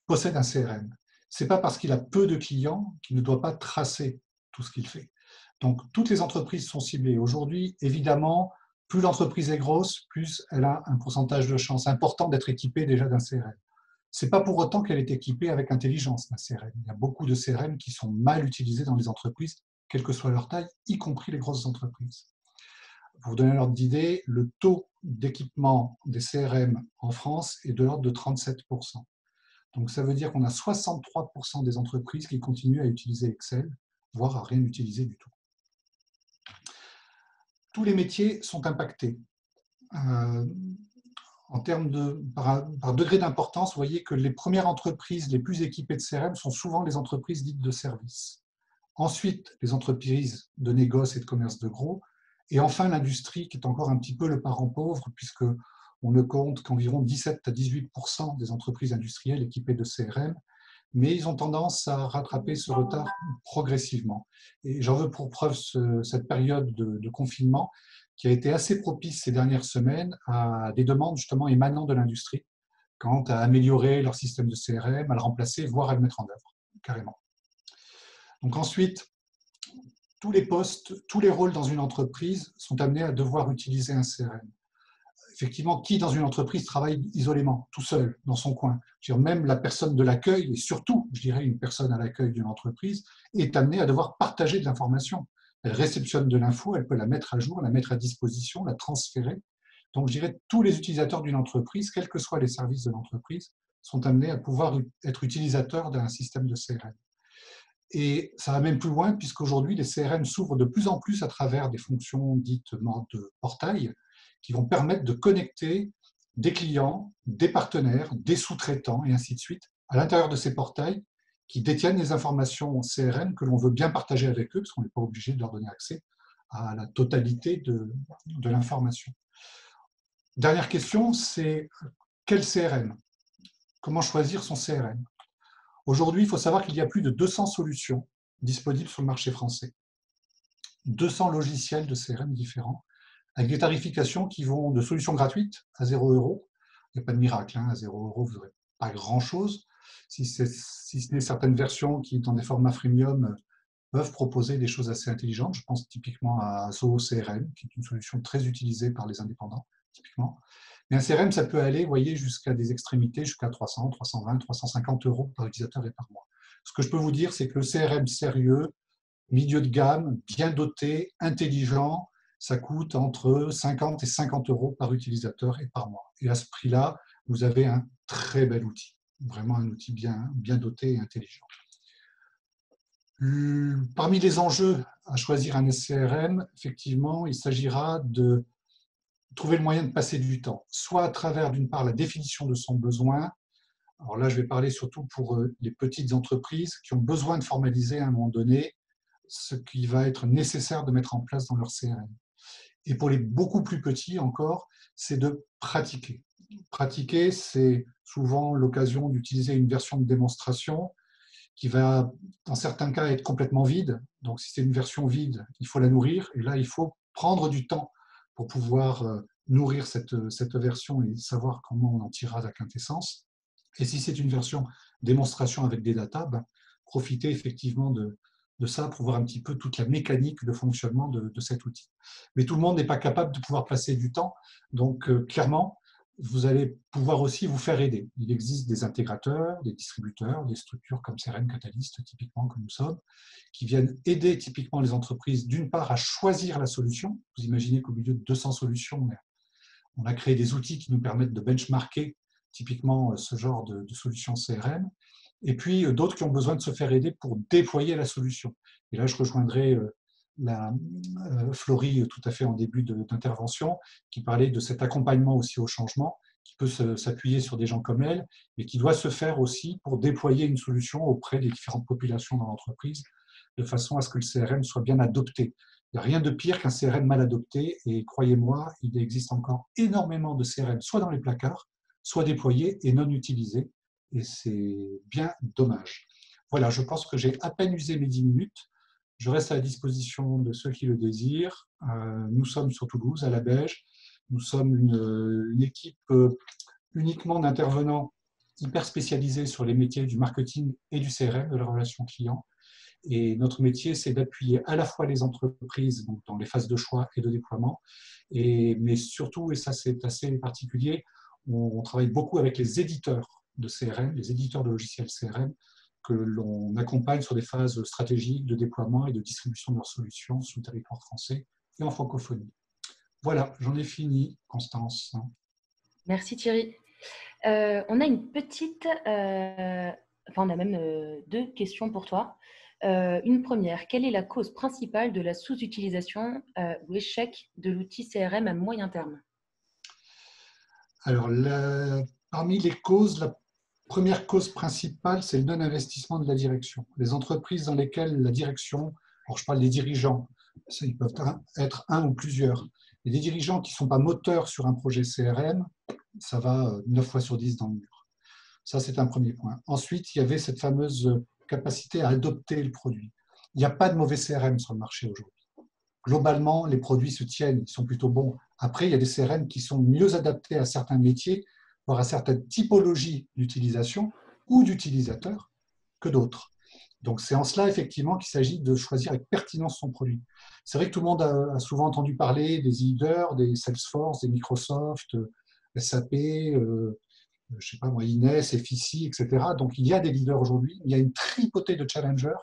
possède un CRM. Ce n'est pas parce qu'il a peu de clients qu'il ne doit pas tracer tout ce qu'il fait. Donc, toutes les entreprises sont ciblées. Aujourd'hui, évidemment, plus l'entreprise est grosse, plus elle a un pourcentage de chance important d'être équipée déjà d'un CRM. Ce n'est pas pour autant qu'elle est équipée avec intelligence, un CRM. Il y a beaucoup de CRM qui sont mal utilisés dans les entreprises, quelle que soit leur taille, y compris les grosses entreprises. Pour vous donner un ordre d'idée, le taux d'équipement des CRM en France est de l'ordre de 37%. Donc, ça veut dire qu'on a 63% des entreprises qui continuent à utiliser Excel, voire à rien utiliser du tout. Tous les métiers sont impactés. En termes par degré d'importance, vous voyez que les premières entreprises les plus équipées de CRM sont souvent les entreprises dites de services. Ensuite, les entreprises de négoce et de commerce de gros. Et enfin, l'industrie qui est encore un petit peu le parent pauvre, puisqu'on ne compte qu'environ 17 à 18% des entreprises industrielles équipées de CRM, mais ils ont tendance à rattraper ce retard progressivement. Et j'en veux pour preuve cette période de confinement qui a été assez propice ces dernières semaines à des demandes justement émanant de l'industrie quant à améliorer leur système de CRM, à le remplacer, voire à le mettre en œuvre, carrément. Donc ensuite, tous les postes, tous les rôles dans une entreprise sont amenés à devoir utiliser un CRM. Effectivement, qui dans une entreprise travaille isolément, tout seul, dans son coin? Même la personne de l'accueil, et surtout, je dirais, une personne à l'accueil d'une entreprise, est amenée à devoir partager de l'information. Elle réceptionne de l'info, elle peut la mettre à jour, la mettre à disposition, la transférer. Donc, je dirais, tous les utilisateurs d'une entreprise, quels que soient les services de l'entreprise, sont amenés à pouvoir être utilisateurs d'un système de CRM. Et ça va même plus loin, puisqu'aujourd'hui, les CRM s'ouvrent de plus en plus à travers des fonctions dites de portail, qui vont permettre de connecter des clients, des partenaires, des sous-traitants, et ainsi de suite, à l'intérieur de ces portails qui détiennent les informations CRM que l'on veut bien partager avec eux, parce qu'on n'est pas obligé de leur donner accès à la totalité de l'information. Dernière question, c'est quel CRM? Comment choisir son CRM? Aujourd'hui, il faut savoir qu'il y a plus de 200 solutions disponibles sur le marché français. 200 logiciels de CRM différents, avec des tarifications qui vont de solutions gratuites à 0 €. Il n'y a pas de miracle, à 0 €, vous n'aurez pas grand-chose. Si ce n'est certaines versions qui, dans des formats freemium, peuvent proposer des choses assez intelligentes. Je pense typiquement à Zoho CRM, qui est une solution très utilisée par les indépendants, typiquement. Mais un CRM, ça peut aller, vous voyez, jusqu'à des extrémités, jusqu'à 300, 320, 350 € par utilisateur et par mois. Ce que je peux vous dire, c'est que le CRM sérieux, milieu de gamme, bien doté, intelligent, ça coûte entre 50 et 50 € par utilisateur et par mois. Et à ce prix-là, vous avez un très bel outil, vraiment un outil bien doté et intelligent. Parmi les enjeux à choisir un CRM, effectivement, il s'agira de trouver le moyen de passer du temps, soit à travers, d'une part, la définition de son besoin. Alors là, je vais parler surtout pour les petites entreprises qui ont besoin de formaliser à un moment donné ce qui va être nécessaire de mettre en place dans leur CRM. Et pour les beaucoup plus petits encore, c'est de pratiquer. Pratiquer, c'est souvent l'occasion d'utiliser une version de démonstration qui va, dans certains cas, être complètement vide. Donc, si c'est une version vide, il faut la nourrir. Et là, il faut prendre du temps pour pouvoir nourrir cette version et savoir comment on en tirera la quintessence. Et si c'est une version démonstration avec des datas, profitez effectivement de ça pour voir un petit peu toute la mécanique de fonctionnement de cet outil. Mais tout le monde n'est pas capable de pouvoir passer du temps. Donc, clairement, vous allez pouvoir aussi vous faire aider. Il existe des intégrateurs, des distributeurs, des structures comme CRM Catalyst, typiquement, que nous sommes, qui viennent aider typiquement les entreprises, d'une part, à choisir la solution. Vous imaginez qu'au milieu de 200 solutions, on a créé des outils qui nous permettent de benchmarker typiquement ce genre de solutions CRM. Et puis, d'autres qui ont besoin de se faire aider pour déployer la solution. Et là, je rejoindrai Florie tout à fait en début d'intervention, qui parlait de cet accompagnement aussi au changement, qui peut s'appuyer sur des gens comme elle, mais qui doit se faire aussi pour déployer une solution auprès des différentes populations dans l'entreprise, de façon à ce que le CRM soit bien adopté. Il n'y a rien de pire qu'un CRM mal adopté, et croyez-moi, il existe encore énormément de CRM, soit dans les placards, soit déployés et non utilisés, et c'est bien dommage. Voilà, je pense que j'ai à peine usé mes 10 minutes. Je reste à la disposition de ceux qui le désirent. Nous sommes sur Toulouse, à la Beige. Nous sommes une équipe uniquement d'intervenants hyper spécialisés sur les métiers du marketing et du CRM, de la relation client. Et notre métier, c'est d'appuyer à la fois les entreprises donc dans les phases de choix et de déploiement, mais surtout, et ça c'est assez particulier, on travaille beaucoup avec les éditeurs de CRM, les éditeurs de logiciels CRM, que l'on accompagne sur des phases stratégiques de déploiement et de distribution de leurs solutions sur le territoire français et en francophonie. Voilà, j'en ai fini, Constance. Merci Thierry. On a une petite, on a même 2 questions pour toi. Une première, quelle est la cause principale de la sous-utilisation ou échec de l'outil CRM à moyen terme? Alors, parmi les causes, la première cause principale, c'est le non-investissement de la direction. Les entreprises dans lesquelles la direction, alors je parle des dirigeants, ils peuvent être un ou plusieurs, mais des dirigeants qui ne sont pas moteurs sur un projet CRM, ça va 9 fois sur 10 dans le mur. Ça, c'est un premier point. Ensuite, il y avait cette fameuse capacité à adopter le produit. Il n'y a pas de mauvais CRM sur le marché aujourd'hui. Globalement, les produits se tiennent, ils sont plutôt bons. Après, il y a des CRM qui sont mieux adaptés à certains métiers il y aura certaines typologies d'utilisation ou d'utilisateurs que d'autres. Donc, c'est en cela, effectivement, qu'il s'agit de choisir avec pertinence son produit. C'est vrai que tout le monde a souvent entendu parler des leaders, des Salesforce, des Microsoft, SAP, je ne sais pas moi, Ines, FICI, etc. Donc, il y a des leaders aujourd'hui. Il y a une tripotée de challengers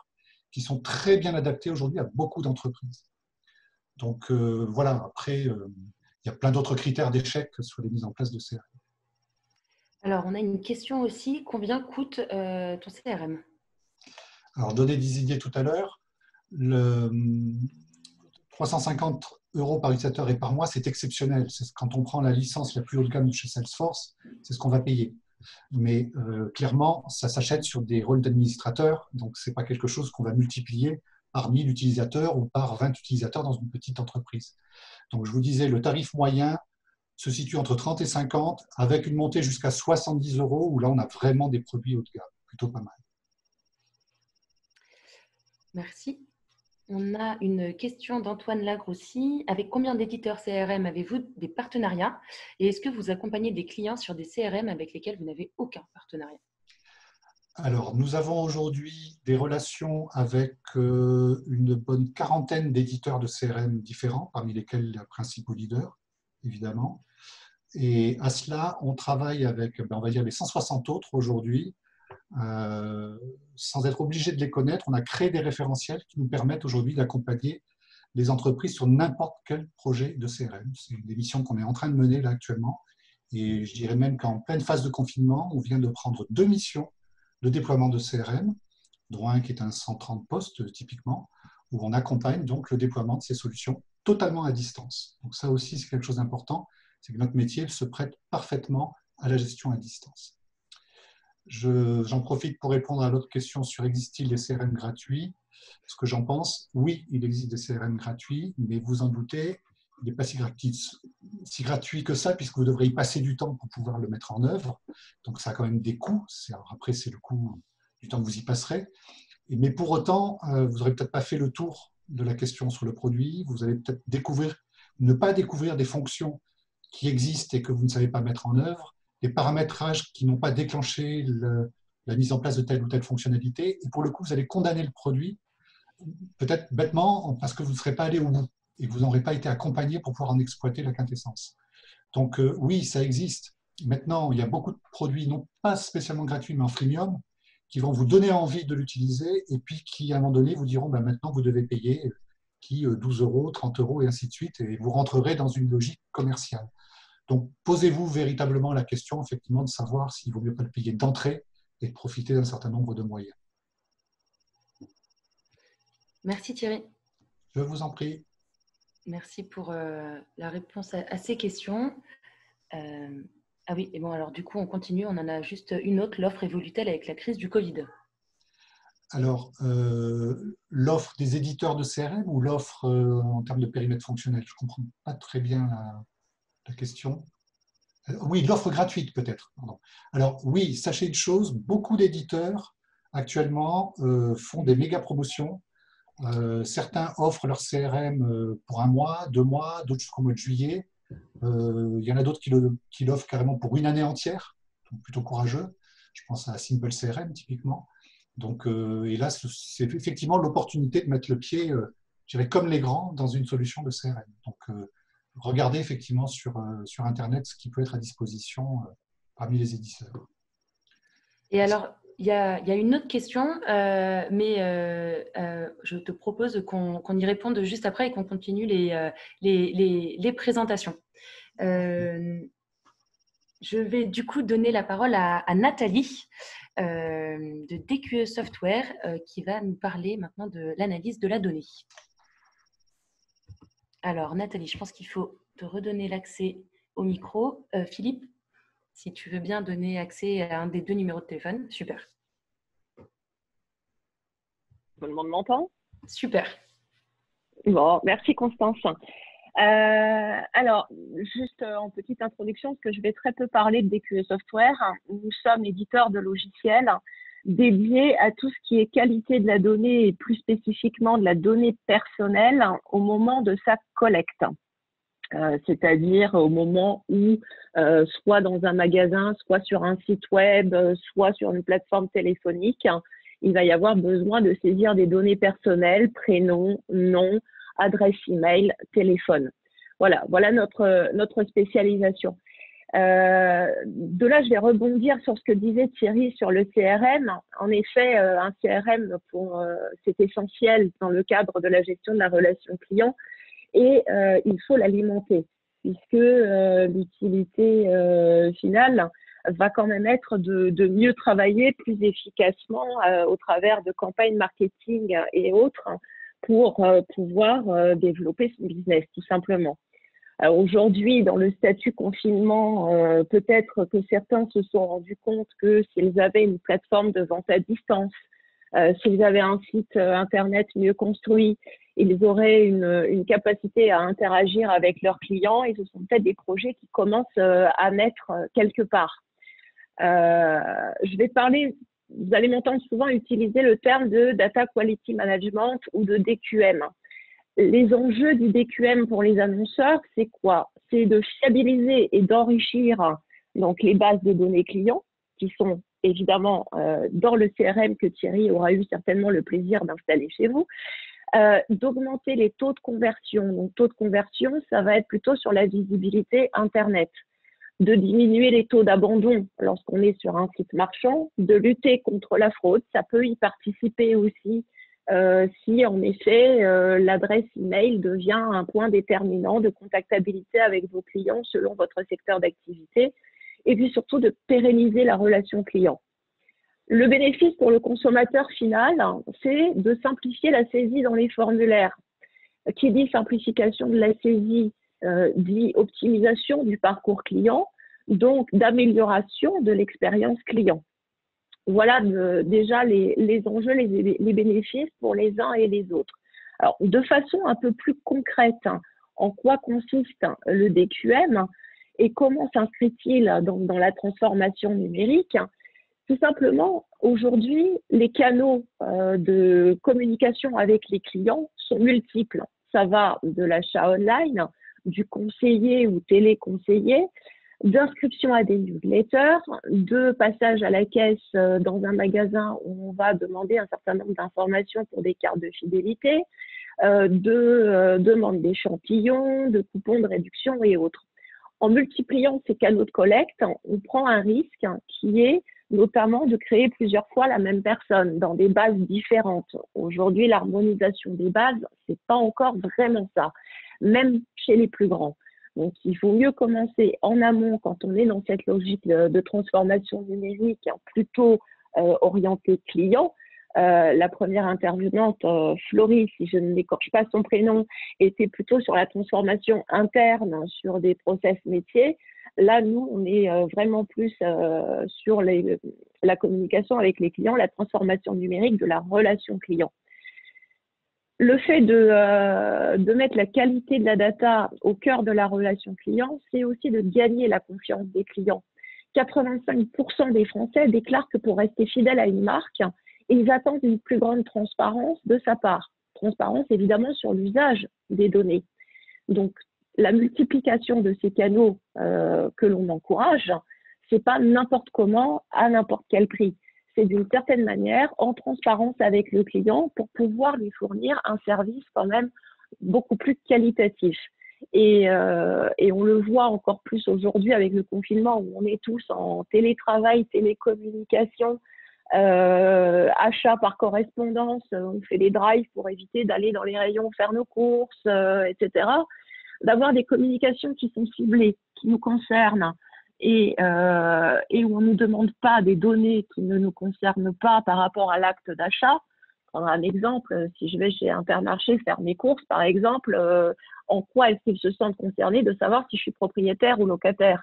qui sont très bien adaptés aujourd'hui à beaucoup d'entreprises. Donc, voilà. Après, il y a plein d'autres critères d'échec sur les mises en place de CRM. Alors, on a une question aussi. Combien coûte ton CRM? Alors, donner des idées tout à l'heure, le 350 € par utilisateur et par mois, c'est exceptionnel. Quand on prend la licence la plus haut de gamme de chez Salesforce, c'est ce qu'on va payer. Mais clairement, ça s'achète sur des rôles d'administrateur, donc ce n'est pas quelque chose qu'on va multiplier par 1000 utilisateurs ou par 20 utilisateurs dans une petite entreprise. Donc, je vous disais, le tarif moyen se situe entre 30 et 50, avec une montée jusqu'à 70 €, où là, on a vraiment des produits haut de gamme, plutôt pas mal. Merci. On a une question d'Antoine Lagre aussi. Avec combien d'éditeurs CRM avez-vous des partenariats? Et est-ce que vous accompagnez des clients sur des CRM avec lesquels vous n'avez aucun partenariat? Alors, nous avons aujourd'hui des relations avec une bonne quarantaine d'éditeurs de CRM différents, parmi lesquels les principaux leaders, évidemment. Et à cela, on travaille avec, on va dire, les 160 autres aujourd'hui. Sans être obligé de les connaître, on a créé des référentiels qui nous permettent aujourd'hui d'accompagner les entreprises sur n'importe quel projet de CRM. C'est une émission qu'on est en train de mener là actuellement. Et je dirais même qu'en pleine phase de confinement, on vient de prendre 2 missions de déploiement de CRM, dont un qui est un 130 postes typiquement, où on accompagne donc le déploiement de ces solutions totalement à distance. Donc ça aussi, c'est quelque chose d'important, c'est que notre métier se prête parfaitement à la gestion à distance. J'en profite pour répondre à l'autre question sur existe-t-il des CRM gratuits. Ce que j'en pense, oui, il existe des CRM gratuits, mais vous en doutez, il n'est pas si gratuit que ça, puisque vous devrez y passer du temps pour pouvoir le mettre en œuvre. Donc ça a quand même des coûts. Après, c'est le coût du temps que vous y passerez. Mais pour autant, vous n'aurez peut-être pas fait le tour de la question sur le produit. Vous allez peut-être ne pas découvrir des fonctions qui existent et que vous ne savez pas mettre en œuvre, des paramétrages qui n'ont pas déclenché la mise en place de telle ou telle fonctionnalité. Et pour le coup, vous allez condamner le produit, peut-être bêtement, parce que vous ne serez pas allé au bout et que vous n'aurez pas été accompagné pour pouvoir en exploiter la quintessence. Donc oui, ça existe. Maintenant, il y a beaucoup de produits, non pas spécialement gratuits, mais en freemium, qui vont vous donner envie de l'utiliser et puis qui, à un moment donné, vous diront maintenant, vous devez payer 12 €, 30 € et ainsi de suite, et vous rentrerez dans une logique commerciale. Donc, posez-vous véritablement la question, effectivement, de savoir s'il vaut mieux pas le payer d'entrée et de profiter d'un certain nombre de moyens. Merci Thierry. Je vous en prie. Merci pour la réponse à ces questions. Ah oui, et bon, alors du coup, on continue. On en a juste une autre. L'offre évolue-t-elle avec la crise du Covid? Alors, l'offre des éditeurs de CRM ou l'offre en termes de périmètre fonctionnel? Je ne comprends pas très bien la question. Oui, l'offre gratuite peut-être. Alors oui, sachez une chose, beaucoup d'éditeurs actuellement font des méga promotions. Certains offrent leur CRM pour 1 mois, 2 mois, d'autres jusqu'au mois de juillet. Il y en a d'autres qui l'offrent carrément pour une année entière, donc plutôt courageux. Je pense à Simple CRM typiquement. Donc, et là, c'est effectivement l'opportunité de mettre le pied, je dirais comme les grands, dans une solution de CRM. Donc, regardez effectivement sur Internet ce qui peut être à disposition parmi les éditeurs. Et alors, il y a une autre question, mais je te propose qu'on y réponde juste après et qu'on continue les présentations. Je vais du coup donner la parole à Nathalie de DQE Software qui va nous parler maintenant de l'analyse de la donnée. Alors Nathalie, je pense qu'il faut te redonner l'accès au micro. Philippe, si tu veux bien donner accès à un des 2 numéros de téléphone, super. Tout le monde m'entend? Super. Bon, merci Constance. Alors, juste en petite introduction, parce que je vais très peu parler de DQE Software. Nous sommes éditeurs de logiciels dédiés à tout ce qui est qualité de la donnée et plus spécifiquement de la donnée personnelle au moment de sa collecte. C'est-à-dire au moment où, soit dans un magasin, soit sur un site web, soit sur une plateforme téléphonique, il va y avoir besoin de saisir des données personnelles, prénom, nom, adresse email, téléphone. Voilà notre spécialisation. De là, je vais rebondir sur ce que disait Thierry sur le CRM. En effet, un CRM, c'est essentiel dans le cadre de la gestion de la relation client et il faut l'alimenter puisque l'utilité finale va quand même être de mieux travailler plus efficacement au travers de campagnes marketing et autres pour pouvoir développer son business, tout simplement. Aujourd'hui, dans le statut confinement, peut-être que certains se sont rendus compte que s'ils avaient une plateforme de vente à distance, s'ils avaient un site internet mieux construit, ils auraient une capacité à interagir avec leurs clients et ce sont peut-être des projets qui commencent à naître quelque part. Je vais parler, vous allez m'entendre souvent utiliser le terme de Data Quality Management ou de DQM. Les enjeux du DQM pour les annonceurs, c'est quoi? C'est de fiabiliser et d'enrichir donc les bases de données clients qui sont évidemment dans le CRM que Thierry aura eu certainement le plaisir d'installer chez vous, d'augmenter les taux de conversion. Donc, taux de conversion, ça va être plutôt sur la visibilité Internet, de diminuer les taux d'abandon lorsqu'on est sur un site marchand, de lutter contre la fraude. Ça peut y participer aussi si en effet l'adresse email devient un point déterminant de contactabilité avec vos clients selon votre secteur d'activité, et puis surtout de pérenniser la relation client. Le bénéfice pour le consommateur final, c'est de simplifier la saisie dans les formulaires. Qui dit simplification de la saisie dit optimisation du parcours client, donc d'amélioration de l'expérience client. Voilà déjà les enjeux, les bénéfices pour les uns et les autres. Alors, de façon un peu plus concrète, en quoi consiste le DQM et comment s'inscrit-il dans la transformation numérique? Tout simplement, aujourd'hui, les canaux de communication avec les clients sont multiples. Ça va de l'achat online, du conseiller ou téléconseiller, d'inscription à des newsletters, de passage à la caisse dans un magasin où on va demander un certain nombre d'informations pour des cartes de fidélité, de demande d'échantillons, de coupons de réduction et autres. En multipliant ces canaux de collecte, on prend un risque qui est notamment de créer plusieurs fois la même personne dans des bases différentes. Aujourd'hui, l'harmonisation des bases, c'est pas encore vraiment ça, même chez les plus grands. Donc, il faut mieux commencer en amont quand on est dans cette logique de transformation numérique plutôt orientée client. La première intervenante, Florie, si je ne m'écorche pas son prénom, était plutôt sur la transformation interne, sur des process métiers. Là, nous, on est vraiment plus sur la communication avec les clients, la transformation numérique de la relation client. Le fait de mettre la qualité de la data au cœur de la relation client, c'est aussi de gagner la confiance des clients. 85% des Français déclarent que pour rester fidèles à une marque, ils attendent une plus grande transparence de sa part. Transparence, évidemment, sur l'usage des données. Donc, la multiplication de ces canaux que l'on encourage, c'est pas n'importe comment, à n'importe quel prix. C'est d'une certaine manière en transparence avec le client pour pouvoir lui fournir un service quand même beaucoup plus qualitatif. Et on le voit encore plus aujourd'hui avec le confinement où on est tous en télétravail, télécommunication, achat par correspondance, on fait des drives pour éviter d'aller dans les rayons faire nos courses, etc. D'avoir des communications qui sont ciblées, qui nous concernent, et où on ne nous demande pas des données qui ne nous concernent pas par rapport à l'acte d'achat. Prendre un exemple, si je vais chez Intermarché faire mes courses, par exemple, en quoi est-ce qu'ils se sentent concernés de savoir si je suis propriétaire ou locataire?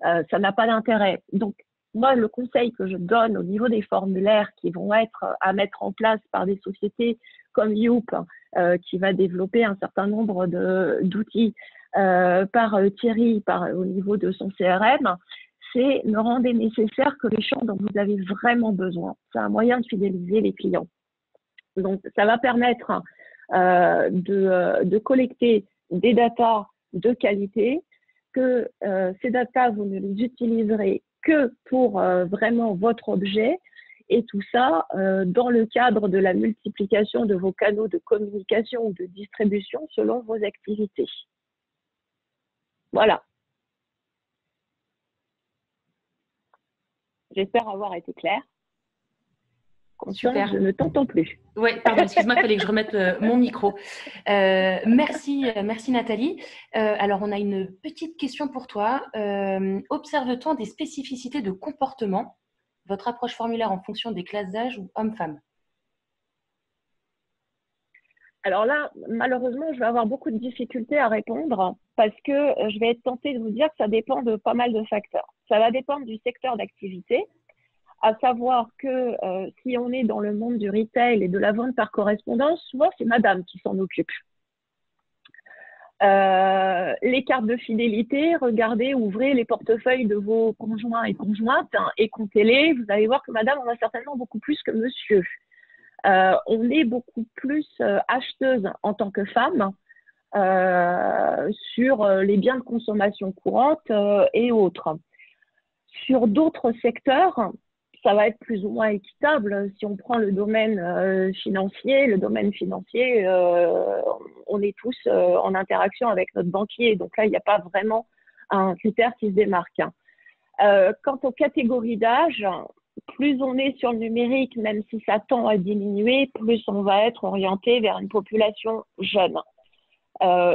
Ça n'a pas d'intérêt. Donc, moi, le conseil que je donne au niveau des formulaires qui vont être à mettre en place par des sociétés comme Youp, qui va développer un certain nombre d'outils, par Thierry, au niveau de son CRM, c'est ne rendez nécessaire que les champs dont vous avez vraiment besoin. C'est un moyen de fidéliser les clients. Donc, ça va permettre de collecter des datas de qualité, que ces data, vous ne les utiliserez que pour vraiment votre objet, et tout ça dans le cadre de la multiplication de vos canaux de communication ou de distribution selon vos activités. Voilà. J'espère avoir été claire. Super. Je ne t'entends plus. Oui, pardon, excuse-moi, il fallait que je remette mon micro. Merci Nathalie. Alors, on a une petite question pour toi. Observe-t-on des spécificités de comportement, votre approche formulaire en fonction des classes d'âge ou hommes-femmes? Alors là, malheureusement, je vais avoir beaucoup de difficultés à répondre parce que je vais être tentée de vous dire que ça dépend de pas mal de facteurs. Ça va dépendre du secteur d'activité, à savoir que si on est dans le monde du retail et de la vente par correspondance, souvent c'est madame qui s'en occupe. Les cartes de fidélité, regardez, ouvrez les portefeuilles de vos conjoints et conjointes et comptez-les. Vous allez voir que madame en a certainement beaucoup plus que monsieur. On est beaucoup plus acheteuse en tant que femme sur les biens de consommation courante et autres. Sur d'autres secteurs, ça va être plus ou moins équitable. Si on prend le domaine financier, on est tous en interaction avec notre banquier. Donc là, il n'y a pas vraiment un critère qui se démarque. Quant aux catégories d'âge, plus on est sur le numérique, même si ça tend à diminuer, plus on va être orienté vers une population jeune.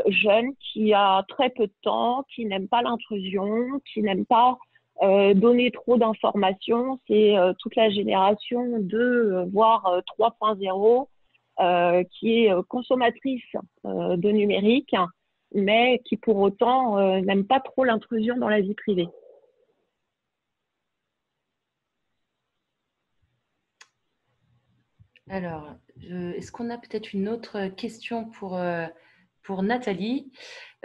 Jeune qui a très peu de temps, qui n'aime pas l'intrusion, qui n'aime pas donner trop d'informations. C'est toute la génération 2, voire 3.0 qui est consommatrice de numérique, mais qui pour autant n'aime pas trop l'intrusion dans la vie privée. Alors, est-ce qu'on a peut-être une autre question pour Nathalie?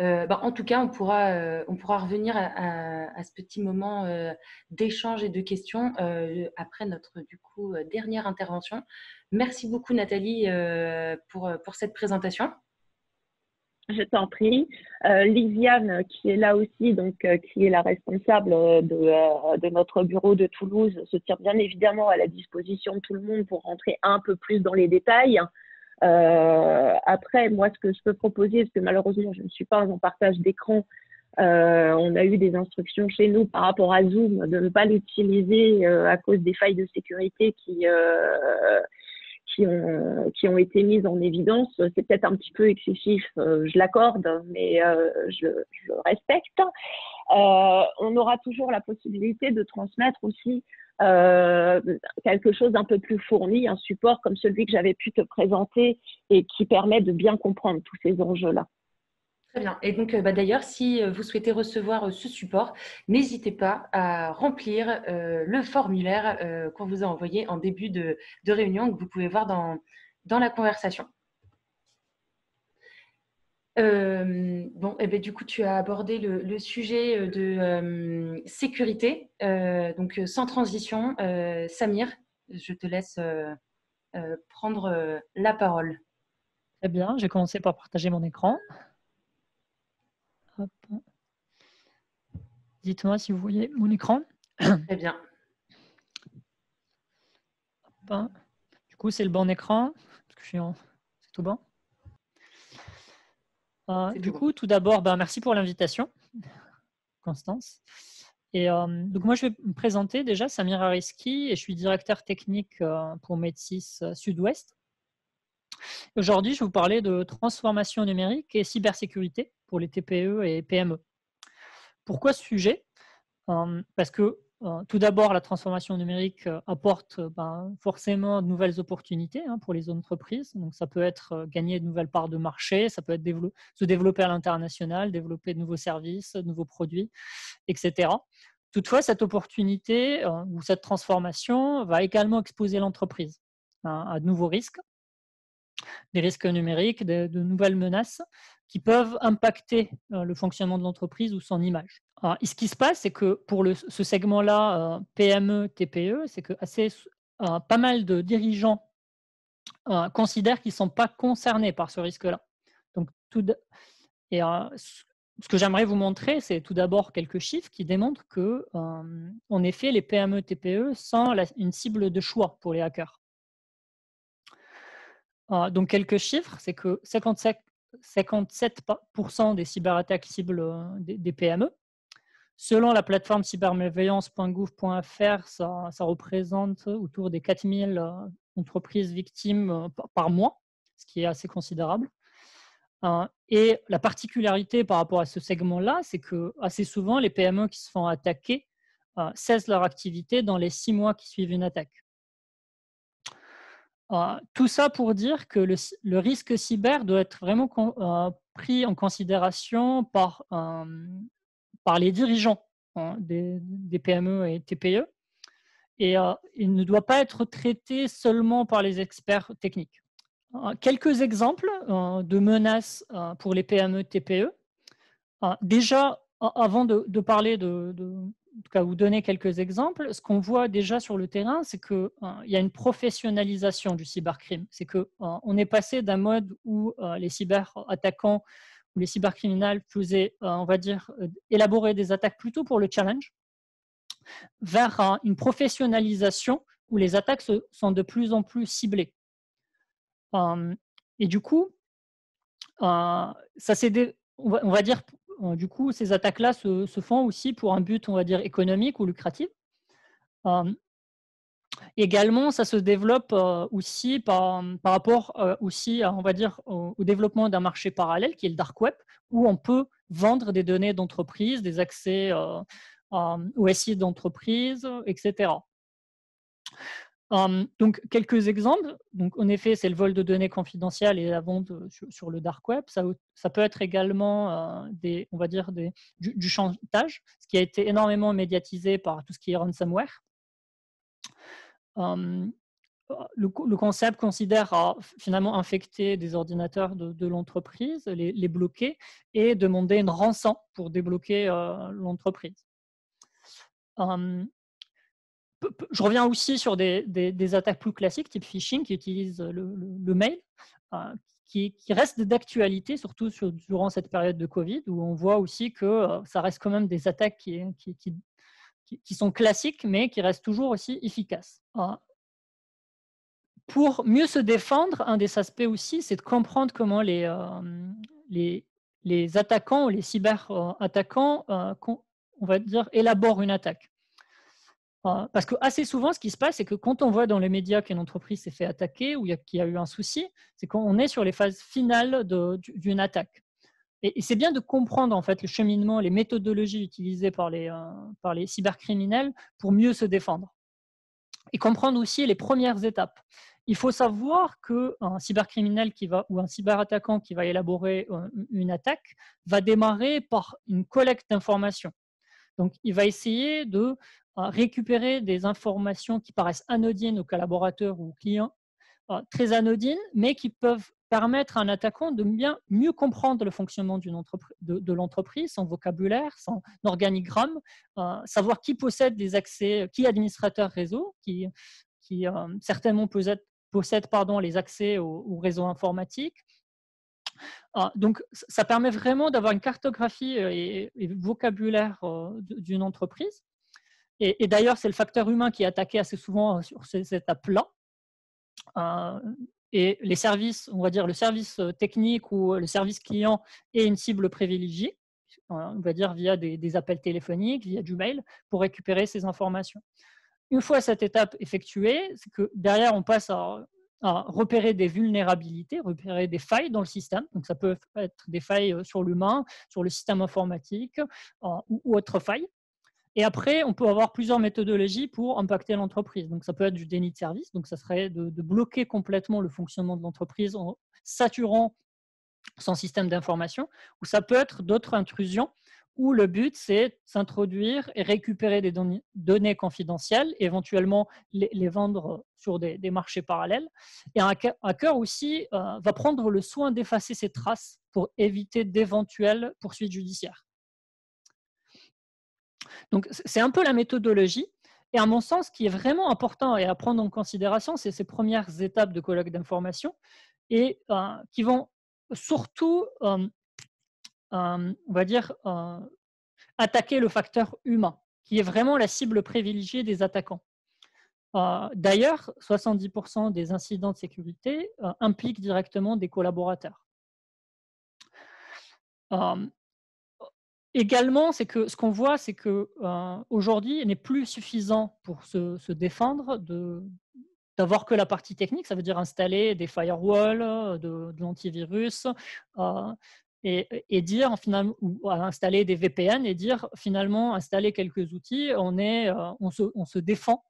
En tout cas, on pourra revenir à ce petit moment d'échange et de questions après notre dernière intervention. Merci beaucoup Nathalie pour cette présentation. Je t'en prie. Lisiane, qui est là aussi, donc qui est la responsable de notre bureau de Toulouse, se tient bien évidemment à la disposition de tout le monde pour rentrer un peu plus dans les détails. Après, moi, ce que je peux proposer, parce que malheureusement, je ne suis pas en partage d'écran, on a eu des instructions chez nous par rapport à Zoom de ne pas l'utiliser à cause des failles de sécurité qui ont été mises en évidence. C'est peut-être un petit peu excessif, je l'accorde, mais je respecte. On aura toujours la possibilité de transmettre aussi quelque chose d'un peu plus fourni, un support comme celui que j'avais pu te présenter et qui permet de bien comprendre tous ces enjeux-là. Très bien. Et donc, d'ailleurs, si vous souhaitez recevoir ce support, n'hésitez pas à remplir le formulaire qu'on vous a envoyé en début de réunion, que vous pouvez voir dans la conversation. Du coup, tu as abordé le sujet de sécurité. Donc, sans transition, Samir, je te laisse prendre la parole. Très bien, j'ai commencé par partager mon écran. Hop. Dites-moi si vous voyez mon écran. Très bien. Hop. Du coup, c'est le bon écran. Parce que c'est tout bon. Tout d'abord, merci pour l'invitation, Constance. Et donc, moi, je vais me présenter déjà, Samir Ariski, et je suis directeur technique pour Med6 Sud-Ouest. Aujourd'hui, je vais vous parler de transformation numérique et cybersécurité pour les TPE et PME. Pourquoi ce sujet? Parce que tout d'abord, la transformation numérique apporte forcément de nouvelles opportunités pour les entreprises. Donc, ça peut être gagner de nouvelles parts de marché, ça peut être se développer à l'international, développer de nouveaux services, de nouveaux produits, etc. Toutefois, cette opportunité ou cette transformation va également exposer l'entreprise à de nouveaux risques, des risques numériques, de nouvelles menaces qui peuvent impacter le fonctionnement de l'entreprise ou son image. Alors, ce qui se passe, c'est que pour ce segment-là, PME, TPE, c'est que pas mal de dirigeants ce que j'aimerais vous montrer, c'est tout d'abord quelques chiffres qui démontrent que, en effet, les PME, TPE sont une cible de choix pour les hackers. Donc, quelques chiffres, c'est que 57% des cyberattaques ciblent des PME. Selon la plateforme cybermalveillance.gouv.fr, ça représente autour des 4000 entreprises victimes par mois, ce qui est assez considérable. Et la particularité par rapport à ce segment-là, c'est que assez souvent, les PME qui se font attaquer cessent leur activité dans les 6 mois qui suivent une attaque. Tout ça pour dire que le risque cyber doit être vraiment pris en considération par les dirigeants des PME et TPE, et il ne doit pas être traité seulement par les experts techniques. Quelques exemples de menaces pour les PME TPE. Déjà, avant de parler en tout cas vous donner quelques exemples, ce qu'on voit déjà sur le terrain, c'est qu'il y a une professionnalisation du cybercrime. C'est qu'on est passé d'un mode où les cyberattaquants ou les cybercriminels faisaient, on va dire, élaborer des attaques plutôt pour le challenge, vers une professionnalisation où les attaques sont de plus en plus ciblées. Et du coup, on va dire, du coup, ces attaques-là se font aussi pour un but, on va dire, économique ou lucratif. Également, ça se développe aussi par rapport aussi, on va dire, au développement d'un marché parallèle qui est le dark web, où on peut vendre des données d'entreprise, des accès au SI d'entreprise, etc. Donc, quelques exemples. Donc, en effet, c'est le vol de données confidentielles et la vente sur le dark web. Ça peut être également on va dire du chantage, ce qui a été énormément médiatisé par tout ce qui est ransomware. Le concept considère finalement infecter des ordinateurs de l'entreprise, les bloquer et demander une rançon pour débloquer l'entreprise. Je reviens aussi sur des attaques plus classiques, type phishing, qui utilisent le mail, qui restent d'actualité, surtout durant cette période de Covid, où on voit aussi que ça reste quand même des attaques qui sont classiques, mais qui restent toujours aussi efficaces. Pour mieux se défendre, un des aspects aussi, c'est de comprendre comment les attaquants ou les cyber-attaquants, on va dire, élaborent une attaque. Parce que assez souvent, ce qui se passe, c'est que quand on voit dans les médias qu'une entreprise s'est fait attaquer ou qu'il y a eu un souci, c'est qu'on est sur les phases finales d'une attaque. Et c'est bien de comprendre en fait le cheminement, les méthodologies utilisées par les cybercriminels pour mieux se défendre. Et comprendre aussi les premières étapes. Il faut savoir qu'un cybercriminel ou un cyberattaquant qui va élaborer une attaque va démarrer par une collecte d'informations. Donc, il va essayer de récupérer des informations qui paraissent anodines aux collaborateurs ou aux clients, très anodines, mais qui peuvent permettre à un attaquant de mieux comprendre le fonctionnement de l'entreprise, son vocabulaire, son organigramme, savoir qui possède des accès, qui est administrateur réseau, qui certainement possède les accès au réseau informatique. Donc, ça permet vraiment d'avoir une cartographie et vocabulaire d'une entreprise. Et d'ailleurs, c'est le facteur humain qui est attaqué assez souvent sur ces étapes-là. Et les services, on va dire le service technique ou le service client est une cible privilégiée, on va dire via des appels téléphoniques, via du mail, pour récupérer ces informations. Une fois cette étape effectuée, c'est que derrière, on passe à repérer des vulnérabilités, repérer des failles dans le système. Donc, ça peut être des failles sur l'humain, sur le système informatique ou autres failles. Et après, on peut avoir plusieurs méthodologies pour impacter l'entreprise. Donc, ça peut être du déni de service. Donc, ça serait de bloquer complètement le fonctionnement de l'entreprise en saturant son système d'information. Ou ça peut être d'autres intrusions où le but, c'est de s'introduire et récupérer des données confidentielles, éventuellement les vendre sur des marchés parallèles. Et un hacker aussi va prendre le soin d'effacer ces traces pour éviter d'éventuelles poursuites judiciaires. Donc, c'est un peu la méthodologie. Et à mon sens, ce qui est vraiment important et à prendre en considération, c'est ces premières étapes de collecte d'informations et qui vont surtout on va dire, attaquer le facteur humain, qui est vraiment la cible privilégiée des attaquants. D'ailleurs, 70% des incidents de sécurité impliquent directement des collaborateurs. Également, c'est que ce qu'on voit, c'est qu'aujourd'hui, il n'est plus suffisant pour se défendre d'avoir que la partie technique, ça veut dire installer des firewalls, de l'antivirus, et dire finalement, ou installer des VPN et dire finalement installer quelques outils, on se défend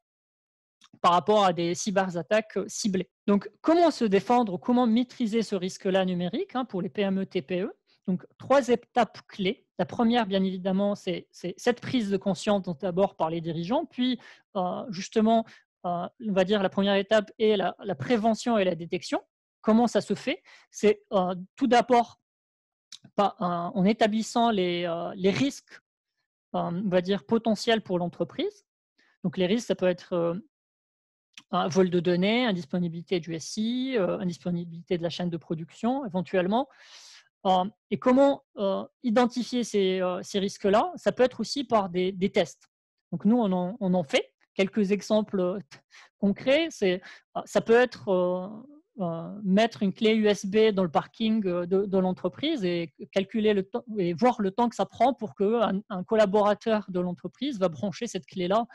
par rapport à des cyberattaques ciblées. Donc, comment se défendre, comment maîtriser ce risque-là numérique pour les PME, TPE? Donc, 3 étapes clés. La première, bien évidemment, c'est cette prise de conscience d'abord par les dirigeants, puis justement, on va dire la première étape est la prévention et la détection. Comment ça se fait? C'est tout d'abord en établissant les risques, on va dire, potentiels pour l'entreprise. Donc, les risques, ça peut être un vol de données, indisponibilité du SI, indisponibilité de la chaîne de production, éventuellement. Et comment identifier ces risques-là? Ça peut être aussi par des tests. Donc, nous, on en fait. Quelques exemples concrets, ça peut être mettre une clé USB dans le parking de l'entreprise et calculer le temps et voir le temps que ça prend pour qu'un collaborateur de l'entreprise va brancher cette clé-là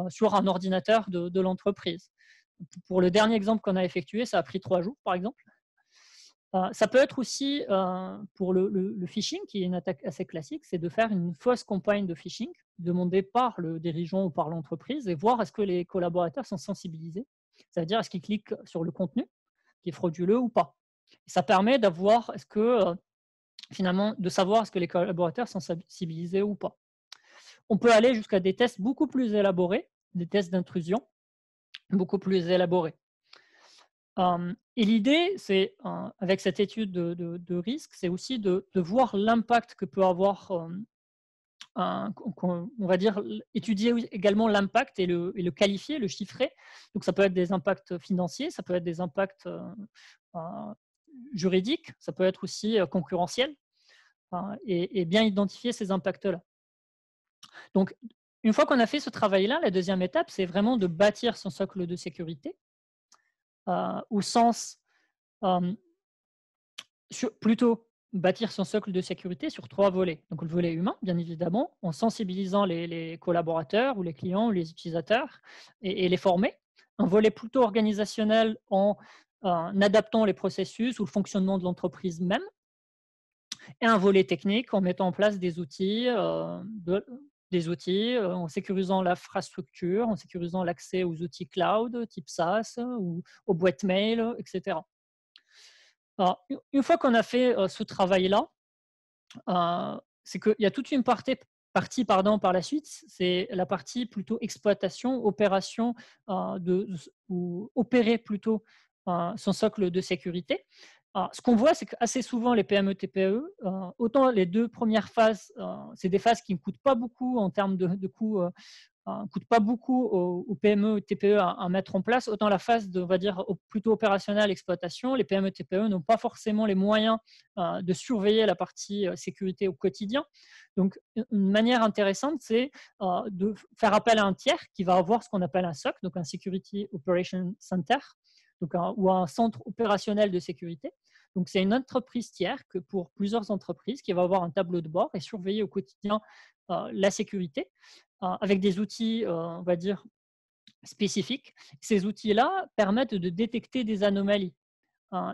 sur un ordinateur de l'entreprise. Pour le dernier exemple qu'on a effectué, ça a pris 3 jours, par exemple. Ça peut être aussi pour le phishing, qui est une attaque assez classique, c'est de faire une fausse campagne de phishing demandée par le dirigeant ou par l'entreprise et voir est-ce que les collaborateurs sont sensibilisés. Ça veut dire est-ce qu'ils cliquent sur le contenu qui est frauduleux ou pas. Et ça permet d'avoir finalement de savoir est-ce que les collaborateurs sont sensibilisés ou pas. On peut aller jusqu'à des tests beaucoup plus élaborés, des tests d'intrusion beaucoup plus élaborés. Et l'idée, c'est, avec cette étude de risque, c'est aussi de voir l'impact que peut avoir, on va dire, étudier également l'impact et le qualifier, le chiffrer. Donc, ça peut être des impacts financiers, ça peut être des impacts juridiques, ça peut être aussi concurrentiel, et bien identifier ces impacts-là. Donc, une fois qu'on a fait ce travail-là, la deuxième étape, c'est vraiment de bâtir son socle de sécurité, au sens plutôt bâtir son socle de sécurité sur 3 volets. Donc, le volet humain, bien évidemment, en sensibilisant les collaborateurs ou les clients ou les utilisateurs et les former. Un volet plutôt organisationnel en adaptant les processus ou le fonctionnement de l'entreprise même. Et un volet technique en mettant en place des outils, en sécurisant l'infrastructure, en sécurisant l'accès aux outils cloud, type SaaS, ou aux boîtes mail, etc. Alors, une fois qu'on a fait ce travail-là, c'est qu'il y a toute une partie par la suite, c'est la partie plutôt exploitation, opération, ou opérer plutôt son socle de sécurité. Ce qu'on voit, c'est qu'assez souvent, les PME, TPE, autant les 2 premières phases, c'est des phases qui ne coûtent pas beaucoup en termes de coûts, coûtent pas beaucoup aux PME, TPE à mettre en place, autant la phase on va dire, plutôt opérationnelle, exploitation, les PME, TPE n'ont pas forcément les moyens de surveiller la partie sécurité au quotidien. Donc, une manière intéressante, c'est de faire appel à un tiers qui va avoir ce qu'on appelle un SOC, donc un Security Operation Center, donc ou un centre opérationnel de sécurité. Donc, c'est une entreprise tiers que pour plusieurs entreprises qui va avoir un tableau de bord et surveiller au quotidien la sécurité avec des outils, on va dire, spécifiques. Ces outils-là permettent de détecter des anomalies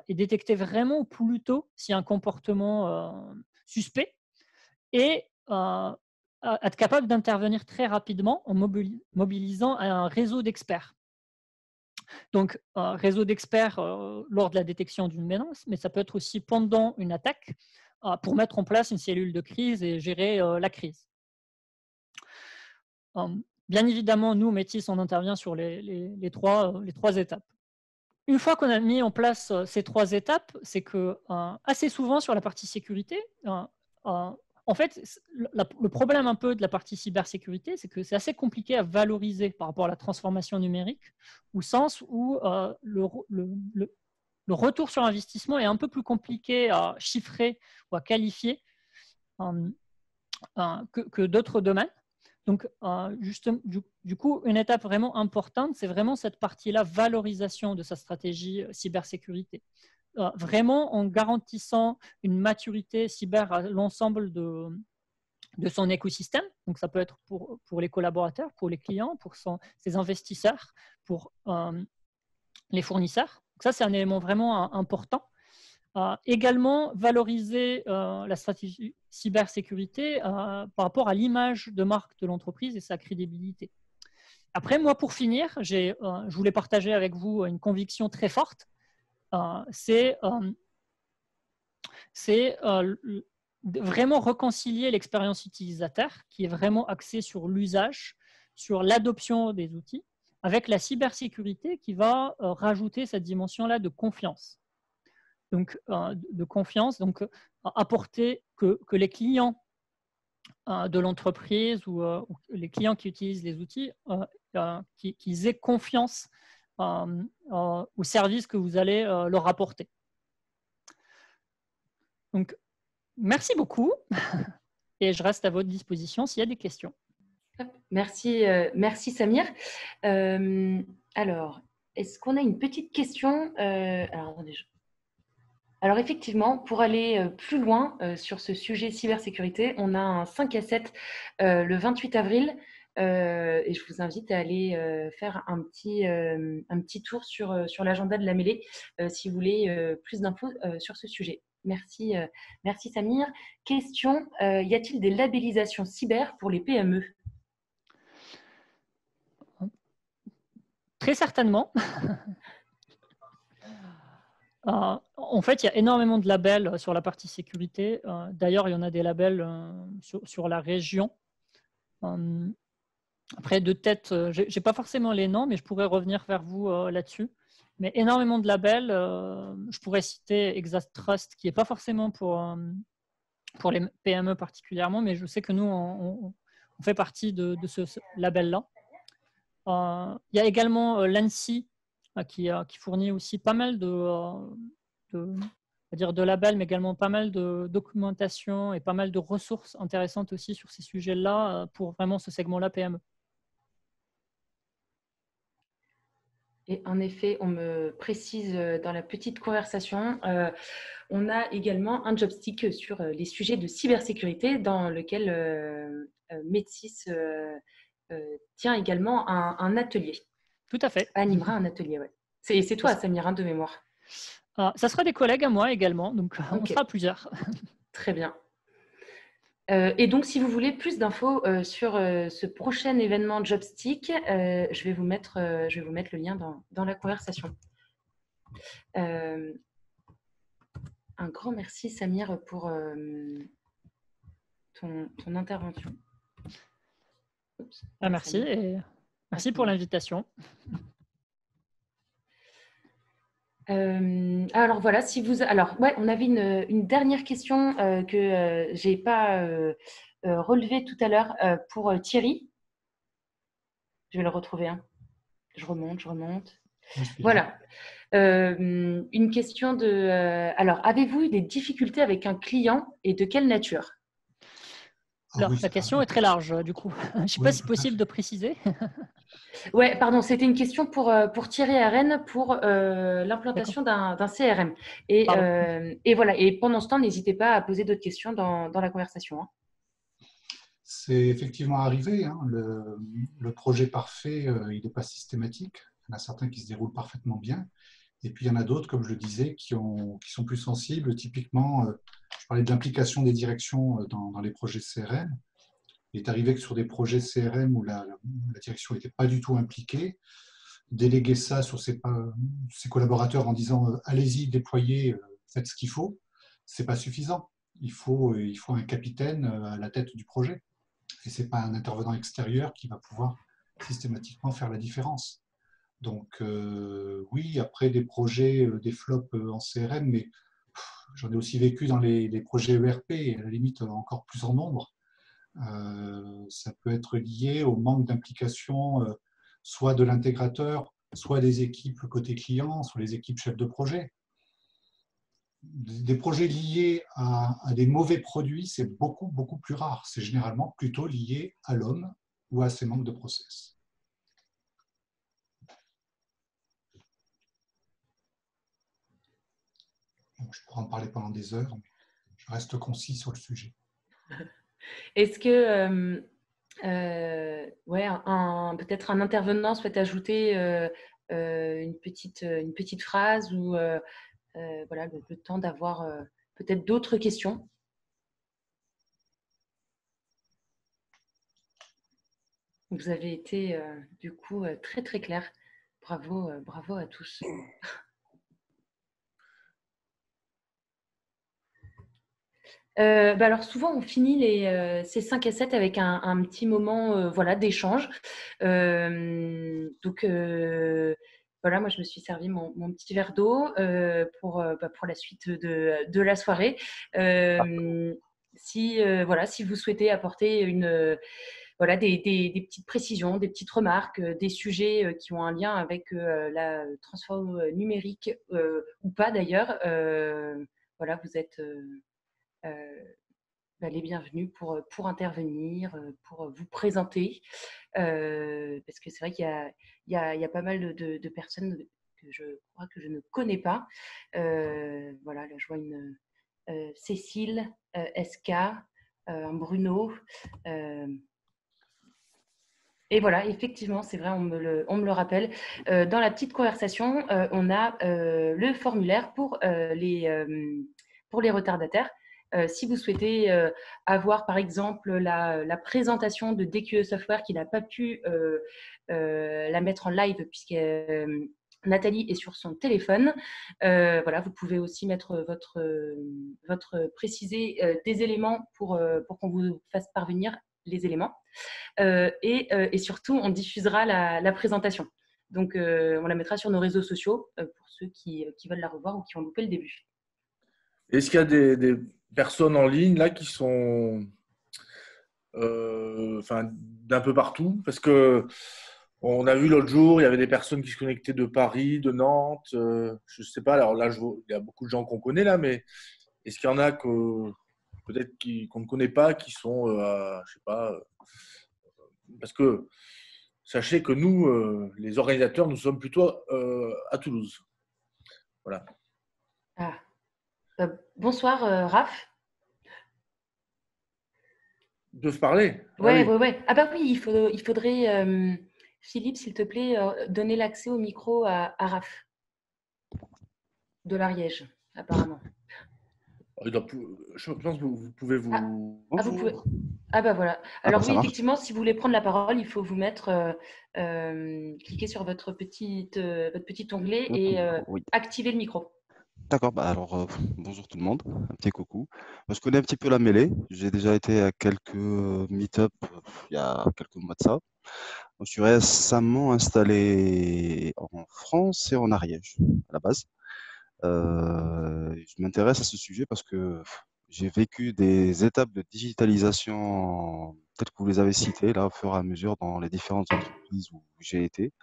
et détecter vraiment plus tôt s'il y a un comportement suspect et être capable d'intervenir très rapidement en mobilisant un réseau d'experts. Donc, un réseau d'experts lors de la détection d'une menace, mais ça peut être aussi pendant une attaque pour mettre en place une cellule de crise et gérer la crise. Bien évidemment, nous, Métis, on intervient sur les trois étapes. Une fois qu'on a mis en place ces 3 étapes, c'est que assez souvent sur la partie sécurité, en fait, le problème un peu de la partie cybersécurité, c'est que c'est assez compliqué à valoriser par rapport à la transformation numérique, au sens où le le retour sur investissement est un peu plus compliqué à chiffrer ou à qualifier que d'autres domaines. Donc, du coup, une étape vraiment importante, c'est vraiment cette partie-là, valorisation de sa stratégie cybersécurité. Vraiment en garantissant une maturité cyber à l'ensemble de son écosystème. Donc, ça peut être pour les collaborateurs, pour les clients, pour ses investisseurs, pour les fournisseurs. Donc ça, c'est un élément vraiment important. Également, valoriser la stratégie cybersécurité par rapport à l'image de marque de l'entreprise et sa crédibilité. Après, moi, pour finir, je voulais partager avec vous une conviction très forte. C'est vraiment réconcilier l'expérience utilisateur qui est vraiment axée sur l'usage, sur l'adoption des outils, avec la cybersécurité qui va rajouter cette dimension-là de confiance. Donc, de confiance, donc apporter que les clients de l'entreprise ou les clients qui utilisent les outils, qu'ils aient confiance au service que vous allez leur apporter. Donc, merci beaucoup et je reste à votre disposition s'il y a des questions. Merci, merci Samir. Alors, est-ce qu'on a une petite question alors, effectivement, pour aller plus loin sur ce sujet cybersécurité, on a un 5 à 7 le 28 avril et je vous invite à aller faire un petit tour sur l'agenda de la mêlée si vous voulez plus d'infos sur ce sujet. Merci, merci Samir. Question, y a-t-il des labellisations cyber pour les PME? Très certainement. En fait, il y a énormément de labels sur la partie sécurité. D'ailleurs, il y en a des labels sur la région. Après, de tête, je n'ai pas forcément les noms, mais je pourrais revenir vers vous là-dessus. Mais énormément de labels. Je pourrais citer ExaTrust, qui n'est pas forcément pour les PME particulièrement, mais je sais que nous, on fait partie de ce label-là. Il y a également l'ANSSI, qui fournit aussi pas mal de labels, mais également pas mal de documentation et pas mal de ressources intéressantes aussi sur ces sujets-là pour vraiment ce segment-là PME. Et en effet, on me précise dans la petite conversation, on a également un joystick sur les sujets de cybersécurité dans lequel Medsys tient également un atelier. Tout à fait. Animera un atelier, ouais. C'est toi, Samir, de mémoire. Ça sera des collègues à moi également, donc on sera plusieurs. Très bien. Et donc, si vous voulez plus d'infos sur ce prochain événement Jobstick, je vais vous mettre le lien dans la conversation. Un grand merci, Samir, pour ton intervention. Merci et merci pour l'invitation. Alors voilà, on avait une dernière question que j'ai pas relevée tout à l'heure pour Thierry. Je vais le retrouver. Je remonte. Voilà. Une question alors, avez-vous eu des difficultés avec un client et de quelle nature? Alors, la question est très large, du coup. Je ne sais pas si possible de préciser. Ouais, pardon, c'était une question pour Thierry Arène pour l'implantation d'un CRM. Et voilà. Et pendant ce temps, n'hésitez pas à poser d'autres questions dans la conversation. C'est effectivement arrivé. Le projet parfait, il n'est pas systématique. Il y en a certains qui se déroulent parfaitement bien. Et puis, il y en a d'autres, comme je le disais, qui sont plus sensibles. Typiquement, je parlais de l'implication des directions dans les projets CRM. Il est arrivé que sur des projets CRM où la direction n'était pas du tout impliquée, déléguer ça sur ses collaborateurs en disant « allez-y, déployez, faites ce qu'il faut », ce n'est pas suffisant. Il faut un capitaine à la tête du projet. Et ce n'est pas un intervenant extérieur qui va pouvoir systématiquement faire la différence. Donc oui, après des projets, des flops en CRM, mais j'en ai aussi vécu dans les projets ERP, et à la limite encore plus en nombre. Ça peut être lié au manque d'implication soit de l'intégrateur, soit des équipes côté client, soit les équipes chefs de projet. des projets liés à des mauvais produits, c'est beaucoup, beaucoup plus rare. C'est généralement plutôt lié à l'homme ou à ses manques de process. Donc, je pourrais en parler pendant des heures, mais je reste concis sur le sujet. Est-ce que ouais, peut-être un intervenant souhaite ajouter une petite phrase ou voilà, le temps d'avoir peut-être d'autres questions? Vous avez été du coup très très clair. Bravo, bravo à tous. Alors souvent on finit ces 5 à 7 avec un petit moment voilà, d'échange. Donc voilà, moi je me suis servi mon petit verre d'eau pour la suite de la soirée. Voilà, si vous souhaitez apporter voilà, des petites précisions, des petites remarques, des sujets qui ont un lien avec la transformation numérique ou pas d'ailleurs, voilà, vous êtes les bienvenus pour intervenir, pour vous présenter. Parce que c'est vrai qu'il y a pas mal de personnes que je crois que je ne connais pas. Voilà, là, je vois une Cécile, SK, un Bruno. Et voilà, effectivement, c'est vrai, on me le rappelle. Dans la petite conversation, on a le formulaire pour les retardataires. Si vous souhaitez avoir, par exemple, la présentation de DQE Software qui n'a pas pu la mettre en live puisque Nathalie est sur son téléphone, voilà, vous pouvez aussi mettre préciser des éléments pour qu'on vous fasse parvenir les éléments. Et surtout, on diffusera la présentation. Donc, on la mettra sur nos réseaux sociaux pour ceux qui veulent la revoir ou qui ont loupé le début. Est-ce qu'il y a des personnes en ligne là qui sont d'un peu partout? Parce que on a vu l'autre jour, il y avait des personnes qui se connectaient de Paris, de Nantes. Je ne sais pas. Alors là, il y a beaucoup de gens qu'on connaît là, mais est-ce qu'il y en a peut-être qu'on ne connaît pas qui sont, je sais pas, parce que sachez que nous, les organisateurs, nous sommes plutôt à Toulouse. Voilà. Ah. Bonsoir, Raph. Ils peuvent parler. Ouais, oui. Ouais. Ah bah oui, il faudrait, Philippe, s'il te plaît, donner l'accès au micro à Raph de l'Ariège, apparemment. Je pense que vous pouvez vous… Vous pouvez… Ah bah voilà. Alors oui, effectivement, si vous voulez prendre la parole, il faut vous mettre, cliquer sur votre petit onglet et activer le micro. D'accord, alors bonjour tout le monde, un petit coucou. Moi, je connais un petit peu la mêlée, j'ai déjà été à quelques meet-up il y a quelques mois de ça. Je suis récemment installé en France et en Ariège à la base. Je m'intéresse à ce sujet parce que j'ai vécu des étapes de digitalisation, peut-être que vous les avez citées là au fur et à mesure dans les différentes entreprises où j'ai été,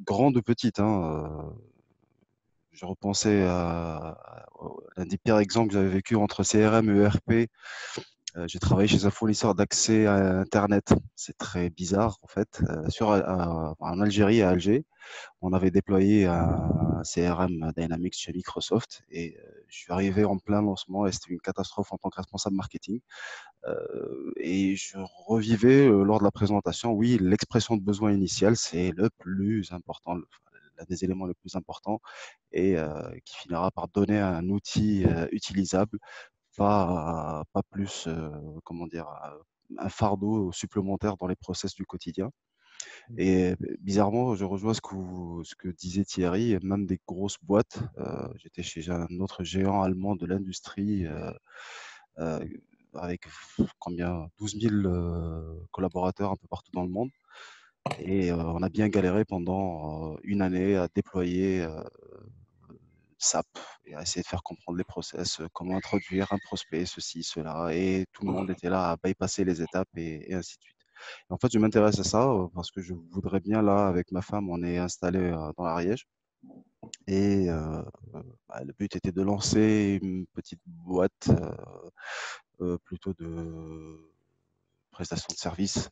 grandes ou petites, je repensais à l'un des pires exemples que j'avais vécu entre CRM et ERP. J'ai travaillé chez un fournisseur d'accès à Internet. C'est très bizarre, en fait. En Algérie, à Alger, on avait déployé un CRM Dynamics chez Microsoft et je suis arrivé en plein lancement et c'était une catastrophe en tant que responsable marketing. Et je revivais lors de la présentation, oui, l'expression de besoin initial, c'est le plus important, l'un des éléments les plus importants et qui finira par donner un outil utilisable, pas plus, comment dire, un fardeau supplémentaire dans les process du quotidien. Et bizarrement, je rejoins ce que disait Thierry, même des grosses boîtes. J'étais chez un autre géant allemand de l'industrie avec combien 12 000 collaborateurs un peu partout dans le monde. Et on a bien galéré pendant une année à déployer SAP et à essayer de faire comprendre les process, comment introduire un prospect, ceci, cela. Et tout le monde était là à bypasser les étapes et ainsi de suite. Et en fait, je m'intéresse à ça parce que je voudrais bien, là, avec ma femme, on est installé dans l'Ariège. Et le but était de lancer une petite boîte plutôt de prestation de services,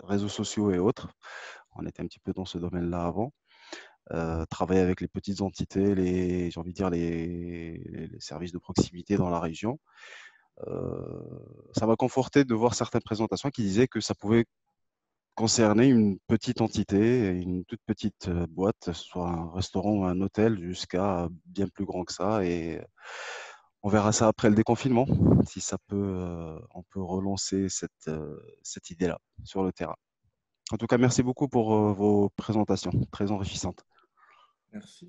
réseaux sociaux et autres. On était un petit peu dans ce domaine-là avant. Travailler avec les petites entités, j'ai envie de dire les services de proximité dans la région. Ça m'a conforté de voir certaines présentations qui disaient que ça pouvait concerner une petite entité, une toute petite boîte, soit un restaurant ou un hôtel, jusqu'à bien plus grand que ça. Et on verra ça après le déconfinement, si ça peut, on peut relancer cette idée-là sur le terrain. En tout cas, merci beaucoup pour vos présentations, très enrichissantes. Merci.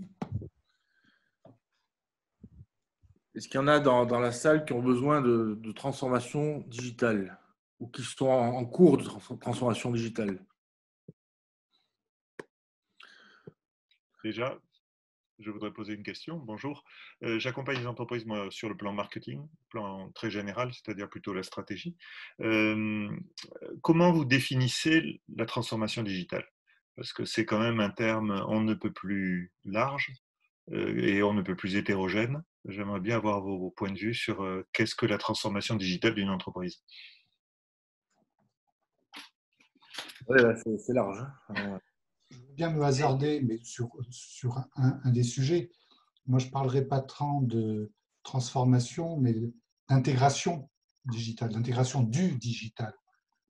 Est-ce qu'il y en a dans la salle qui ont besoin de transformation digitale ou qui sont en cours de transformation digitale? Déjà, je voudrais poser une question. Bonjour. J'accompagne les entreprises, moi, sur le plan marketing, plan très général, c'est-à-dire plutôt la stratégie. Comment vous définissez la transformation digitale? Parce que c'est quand même un terme on ne peut plus large et on ne peut plus hétérogène. J'aimerais bien avoir vos points de vue sur qu'est-ce que la transformation digitale d'une entreprise. Oui, c'est large. Je veux bien me hasarder, mais sur un des sujets. Moi, je ne parlerai pas tant de transformation, mais d'intégration digitale, d'intégration du digital.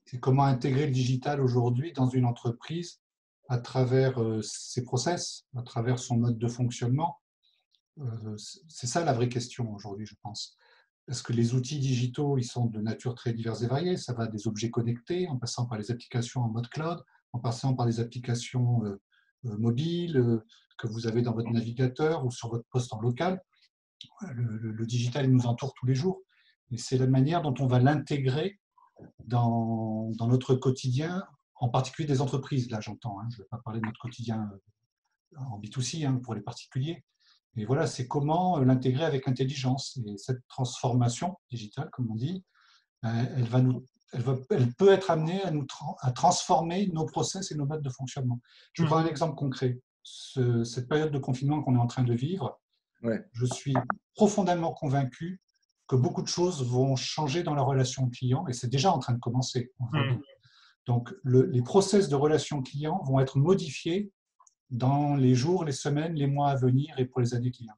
C'est comment intégrer le digital aujourd'hui dans une entreprise à travers ses process, à travers son mode de fonctionnement. C'est ça la vraie question aujourd'hui, je pense. Parce que les outils digitaux, ils sont de nature très diverse et variée. Ça va des objets connectés, en passant par les applications en mode cloud, en passant par les applications mobiles que vous avez dans votre navigateur ou sur votre poste en local. Le digital, il nous entoure tous les jours. Et c'est la manière dont on va l'intégrer dans notre quotidien, en particulier des entreprises. Là, j'entends. Je ne vais pas parler de notre quotidien en B2C pour les particuliers. Et voilà, c'est comment l'intégrer avec intelligence. Et cette transformation digitale, comme on dit, elle peut être amenée à transformer nos process et nos modes de fonctionnement. Je vais prendre un exemple concret. Cette période de confinement qu'on est en train de vivre, je suis profondément convaincu que beaucoup de choses vont changer dans la relation client, et c'est déjà en train de commencer. Donc, les process de relation client vont être modifiés dans les jours, les semaines, les mois à venir et pour les années qui viennent.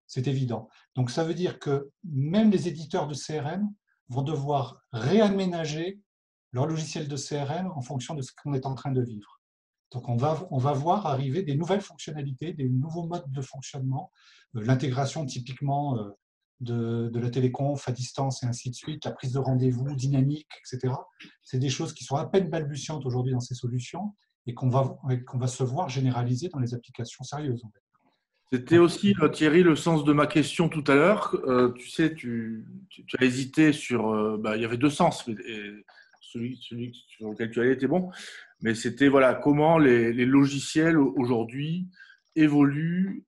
C'est évident. Donc, ça veut dire que même les éditeurs de CRM vont devoir réaménager leur logiciel de CRM en fonction de ce qu'on est en train de vivre. Donc, on va voir arriver des nouvelles fonctionnalités, des nouveaux modes de fonctionnement, l'intégration typiquement de la téléconf à distance et ainsi de suite, la prise de rendez-vous dynamique, etc. C'est des choses qui sont à peine balbutiantes aujourd'hui dans ces solutions et qu'on va se voir généraliser dans les applications sérieuses. C'était aussi, Thierry, le sens de ma question tout à l'heure. Tu sais, tu as hésité sur… il y avait deux sens. Celui sur lequel tu allais était bon. Mais c'était voilà, comment les logiciels aujourd'hui évoluent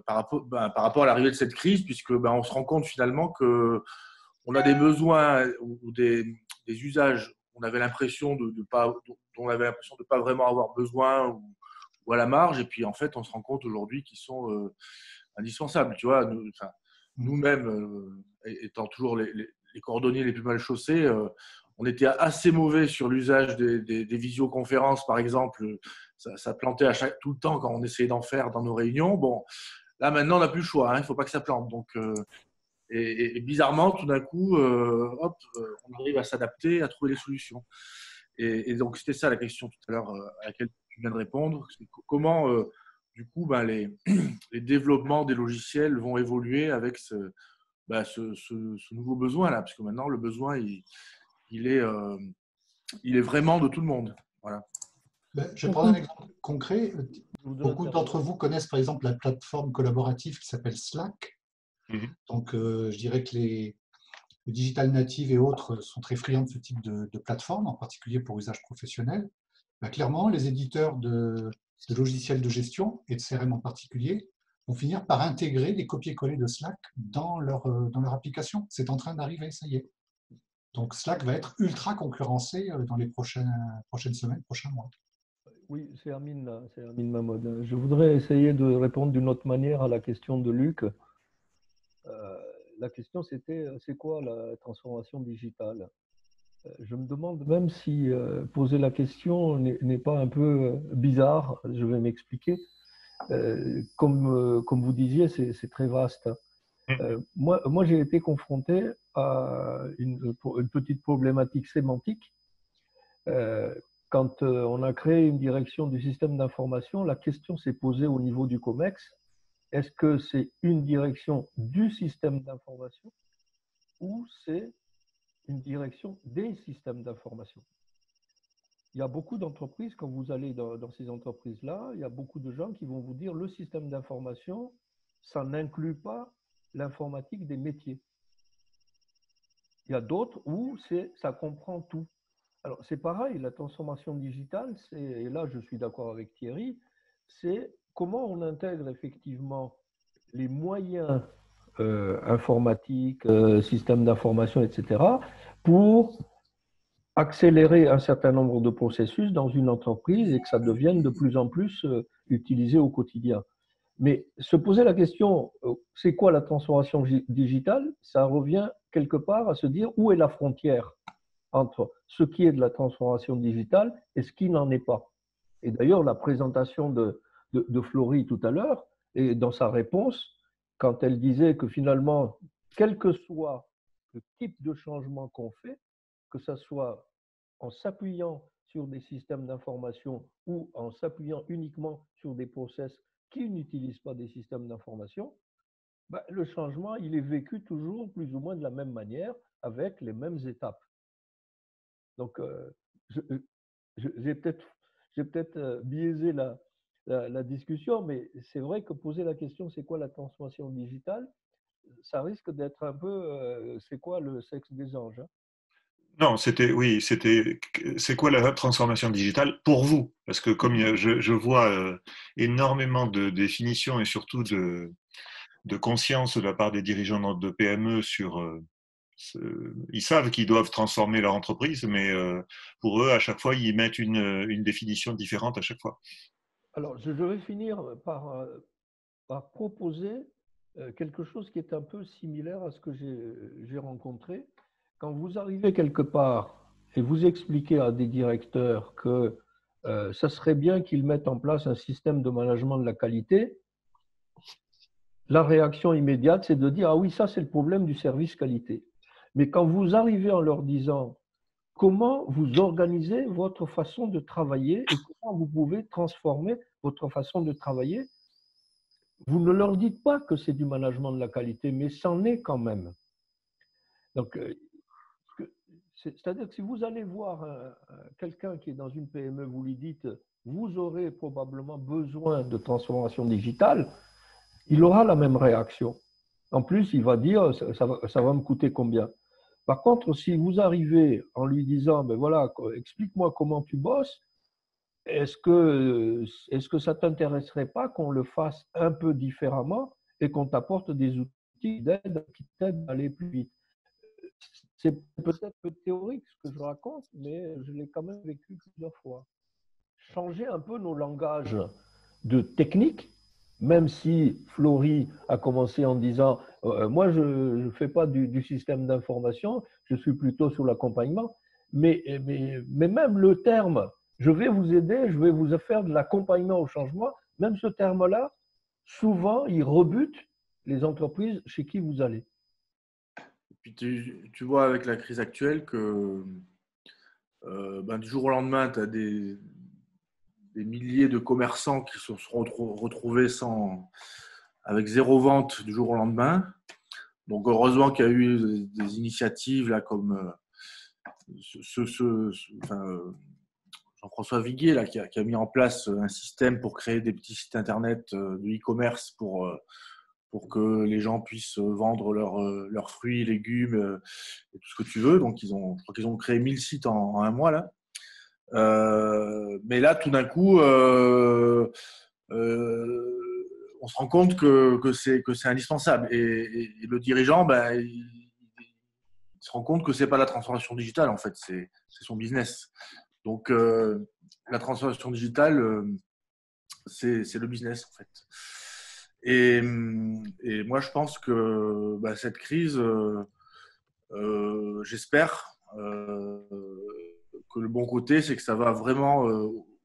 par rapport à l'arrivée de cette crise, puisque on se rend compte finalement qu'on a des besoins ou des usages on avait l'impression dont on avait l'impression de ne pas vraiment avoir besoin ou à la marge, et puis en fait on se rend compte aujourd'hui qu'ils sont indispensables. Tu vois, nous-mêmes étant toujours les cordonniers les plus mal chaussés, on était assez mauvais sur l'usage des visioconférences, par exemple. Ça plantait tout le temps quand on essayait d'en faire dans nos réunions. Bon, là maintenant on n'a plus le choix, il ne faut pas que ça plante. Donc et bizarrement, tout d'un coup, on arrive à s'adapter, à trouver des solutions. Et donc, c'était ça la question tout à l'heure à laquelle tu viens de répondre. Comment, du coup, les développements des logiciels vont évoluer avec ce nouveau besoin-là. Parce que maintenant, le besoin, il est vraiment de tout le monde. Voilà. Je vais prendre un exemple concret. Beaucoup d'entre vous connaissent, par exemple, la plateforme collaborative qui s'appelle Slack. Donc, je dirais que les digital natives et autres sont très friands de ce type de plateforme, en particulier pour usage professionnel. Clairement, les éditeurs de logiciels de gestion et de CRM en particulier vont finir par intégrer des copier-coller de Slack dans leur application. C'est en train d'arriver, ça y est. Donc, Slack va être ultra concurrencé dans les prochaines semaines, prochains mois. Oui, c'est Amine, là, c'est Amine Mahmoud. Je voudrais essayer de répondre d'une autre manière à la question de Luc. La question, c'était, c'est quoi la transformation digitale? Je me demande même si poser la question n'est pas un peu bizarre. Je vais m'expliquer. Comme vous disiez, c'est très vaste. Moi j'ai été confronté à une petite problématique sémantique. Quand on a créé une direction du système d'information, la question s'est posée au niveau du COMEX. Est-ce que c'est une direction du système d'information ou c'est une direction des systèmes d'information? Il y a beaucoup d'entreprises, quand vous allez dans ces entreprises-là, il y a beaucoup de gens qui vont vous dire le système d'information, ça n'inclut pas l'informatique des métiers. Il y a d'autres où ça comprend tout. Alors, c'est pareil, la transformation digitale, et là je suis d'accord avec Thierry, c'est comment on intègre effectivement les moyens informatiques, systèmes d'information, etc., pour accélérer un certain nombre de processus dans une entreprise et que ça devienne de plus en plus utilisé au quotidien. Mais se poser la question, c'est quoi la transformation digitale? Ça revient quelque part à se dire où est la frontière entre ce qui est de la transformation digitale et ce qui n'en est pas. Et d'ailleurs, la présentation de Florie tout à l'heure, et dans sa réponse, quand elle disait que finalement, quel que soit le type de changement qu'on fait, que ce soit en s'appuyant sur des systèmes d'information ou en s'appuyant uniquement sur des process qui n'utilisent pas des systèmes d'information, ben, le changement, il est vécu toujours plus ou moins de la même manière, avec les mêmes étapes. Donc, j'ai peut-être biaisé la discussion, mais c'est vrai que poser la question, c'est quoi la transformation digitale, ça risque d'être un peu, c'est quoi le sexe des anges, hein? Non, c'est quoi la transformation digitale pour vous? Parce que comme je vois énormément de définitions et surtout de conscience de la part des dirigeants de PME sur, ils savent qu'ils doivent transformer leur entreprise, mais pour eux, à chaque fois, ils mettent une définition différente à chaque fois. Alors, je vais finir par proposer quelque chose qui est un peu similaire à ce que j'ai rencontré. Quand vous arrivez quelque part et vous expliquez à des directeurs que ça serait bien qu'ils mettent en place un système de management de la qualité, la réaction immédiate, c'est de dire « Ah oui, ça c'est le problème du service qualité ». Mais quand vous arrivez en leur disant comment vous organisez votre façon de travailler et comment vous pouvez transformer votre façon de travailler, vous ne leur dites pas que c'est du management de la qualité, mais c'en est quand même. Donc, c'est-à-dire que si vous allez voir quelqu'un qui est dans une PME, vous lui dites « vous aurez probablement besoin de transformation digitale », il aura la même réaction. En plus, il va dire « ça va me coûter combien ?» Par contre, si vous arrivez en lui disant « ben voilà, explique-moi comment tu bosses », est-ce que ça ne t'intéresserait pas qu'on le fasse un peu différemment et qu'on t'apporte des outils d'aide qui t'aident à aller plus vite? C'est peut-être peu théorique ce que je raconte, mais je l'ai quand même vécu plusieurs fois. Changer un peu nos langages de technique, même si Florie a commencé en disant moi je ne fais pas du système d'information, je suis plutôt sur l'accompagnement, mais même le terme je vais vous aider, je vais vous faire de l'accompagnement au changement, même ce terme-là, souvent il rebute les entreprises chez qui vous allez. Et puis tu vois avec la crise actuelle que du jour au lendemain, tu as des milliers de commerçants qui se sont retrouvés avec zéro vente du jour au lendemain. Donc heureusement qu'il y a eu des initiatives là, comme Jean-François Viguier là, qui a mis en place un système pour créer des petits sites internet de e-commerce pour que les gens puissent vendre leurs fruits, légumes et tout ce que tu veux. Donc je crois qu'ils ont créé 1000 sites en un mois là. Mais là, tout d'un coup, on se rend compte que c'est indispensable. Et le dirigeant, il se rend compte que c'est pas la transformation digitale, en fait, c'est son business. Donc, la transformation digitale, c'est le business, en fait. Et moi, je pense que cette crise, j'espère que le bon côté, c'est que ça va vraiment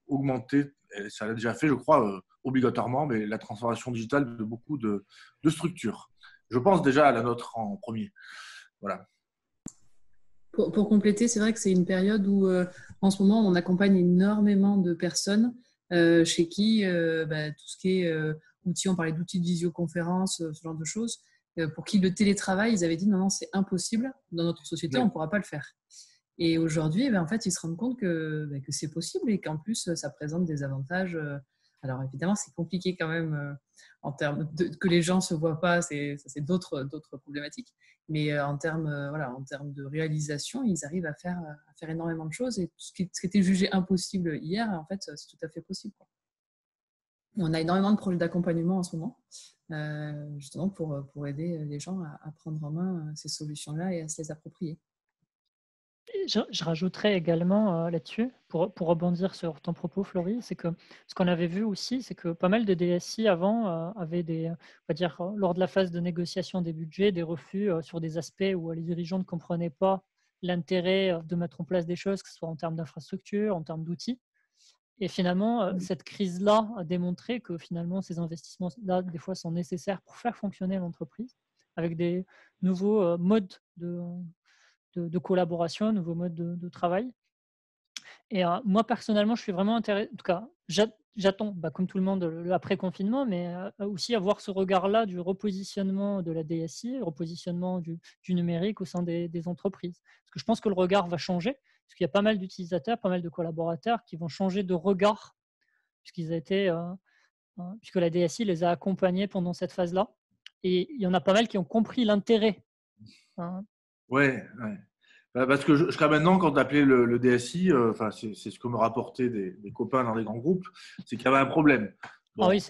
augmenter, et ça l'a déjà fait, je crois, obligatoirement, mais la transformation digitale de beaucoup de structures. Je pense déjà à la nôtre en premier. Voilà. Pour compléter, c'est vrai que c'est une période où, en ce moment, on accompagne énormément de personnes chez qui tout ce qui est outils, on parlait d'outils de visioconférence, ce genre de choses, pour qui le télétravail, ils avaient dit non, c'est impossible, dans notre société, on ne pourra pas le faire. Et aujourd'hui, en fait, ils se rendent compte que c'est possible et qu'en plus, ça présente des avantages. Alors évidemment, c'est compliqué quand même en termes que les gens ne se voient pas, c'est d'autres problématiques. Mais en termes de réalisation, ils arrivent à faire énormément de choses. Et ce qui était jugé impossible hier, en fait, c'est tout à fait possible, quoi. On a énormément de projets d'accompagnement en ce moment, justement pour aider les gens à prendre en main ces solutions-là et à se les approprier. Je rajouterais également là-dessus, pour rebondir sur ton propos, Florie, c'est que ce qu'on avait vu aussi, c'est que pas mal de DSI avant avaient on va dire, lors de la phase de négociation des budgets, des refus sur des aspects où les dirigeants ne comprenaient pas l'intérêt de mettre en place des choses, que ce soit en termes d'infrastructure, en termes d'outils. Et finalement, cette crise-là a démontré que finalement, ces investissements-là, des fois, sont nécessaires pour faire fonctionner l'entreprise avec des nouveaux modes de collaboration, nouveaux modes de travail. Et moi, personnellement, je suis vraiment intéressé. En tout cas, j'attends, comme tout le monde, l'après-confinement, mais aussi avoir ce regard-là du repositionnement de la DSI, repositionnement du numérique au sein des entreprises. Parce que je pense que le regard va changer, parce qu'il y a pas mal d'utilisateurs, pas mal de collaborateurs qui vont changer de regard, puisque la DSI les a accompagnés pendant cette phase-là. Et il y en a pas mal qui ont compris l'intérêt. Ouais. Parce que jusqu'à maintenant, quand on appelait le DSI, c'est ce que me rapportaient des copains dans les grands groupes, c'est qu'il y avait un problème. Bon, oui,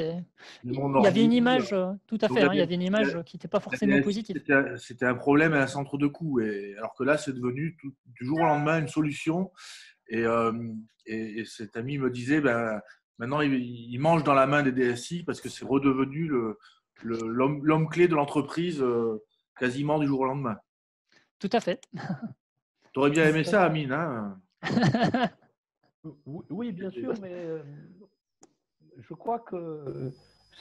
il y avait une image, tout à fait, il y avait une image qui n'était pas forcément positive. C'était un problème et un centre de coût. Alors que là, c'est devenu du jour au lendemain une solution. Et cet ami me disait, maintenant, il mange dans la main des DSI parce que c'est redevenu l'homme clé de l'entreprise quasiment du jour au lendemain. Tout à fait. Tu aurais bien aimé ça, Amine, hein? Oui, bien sûr, mais je crois que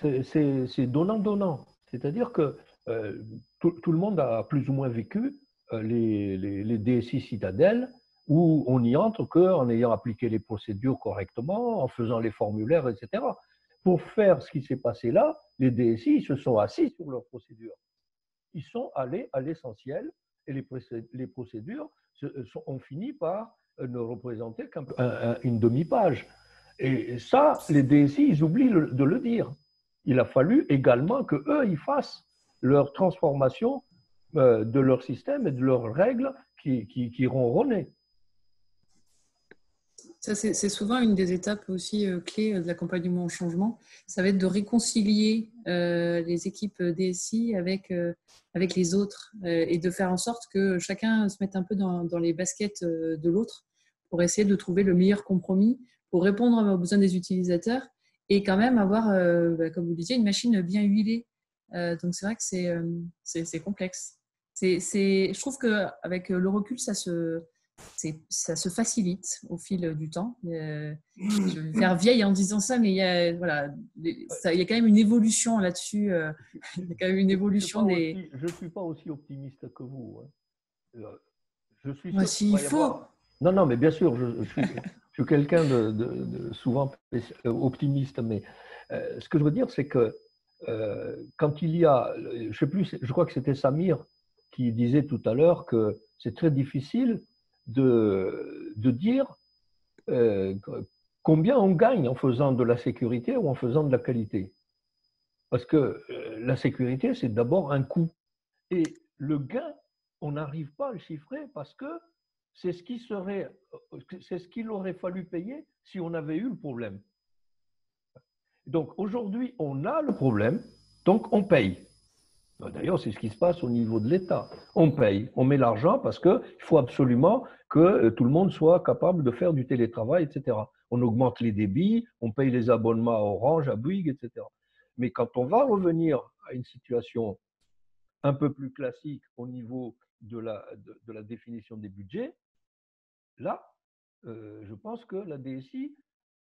c'est donnant-donnant. C'est-à-dire que tout le monde a plus ou moins vécu les DSI citadelles où on n'y entre qu'en ayant appliqué les procédures correctement, en faisant les formulaires, etc. Pour faire ce qui s'est passé là, les DSI se sont assis sur leurs procédures. Ils sont allés à l'essentiel et les procédures ont fini par ne représenter qu'une demi-page. Et ça, les DSI, ils oublient de le dire. Il a fallu également qu'eux, ils fassent leur transformation de leur système et de leurs règles qui ronronnaient. Ça, c'est souvent une des étapes aussi clés de l'accompagnement au changement. Ça va être de réconcilier les équipes DSI avec les autres et de faire en sorte que chacun se mette un peu dans les baskets de l'autre pour essayer de trouver le meilleur compromis pour répondre aux besoins des utilisateurs et quand même avoir, comme vous le disiez, une machine bien huilée. Donc, c'est vrai que c'est complexe. Je trouve qu'avec le recul, ça se facilite au fil du temps. Je vais faire vieille en disant ça, mais il y a quand même une évolution là-dessus. Il y a quand même une évolution Je ne suis pas aussi optimiste que vous. Je suis sûr s'il faut. Non, mais bien sûr, je suis quelqu'un de souvent optimiste, mais ce que je veux dire, c'est que quand il y a, je sais plus, je crois que c'était Samir qui disait tout à l'heure que c'est très difficile de dire combien on gagne en faisant de la sécurité ou en faisant de la qualité. Parce que la sécurité, c'est d'abord un coût. Et le gain, on n'arrive pas à le chiffrer parce que c'est ce qu'il aurait fallu payer si on avait eu le problème. Donc aujourd'hui, on a le problème, donc on paye. D'ailleurs, c'est ce qui se passe au niveau de l'État. On paye, on met l'argent parce qu'il faut absolument que tout le monde soit capable de faire du télétravail, etc. On augmente les débits, on paye les abonnements à Orange, à Bouygues, etc. Mais quand on va revenir à une situation un peu plus classique au niveau de la définition des budgets, là, je pense que la DSI,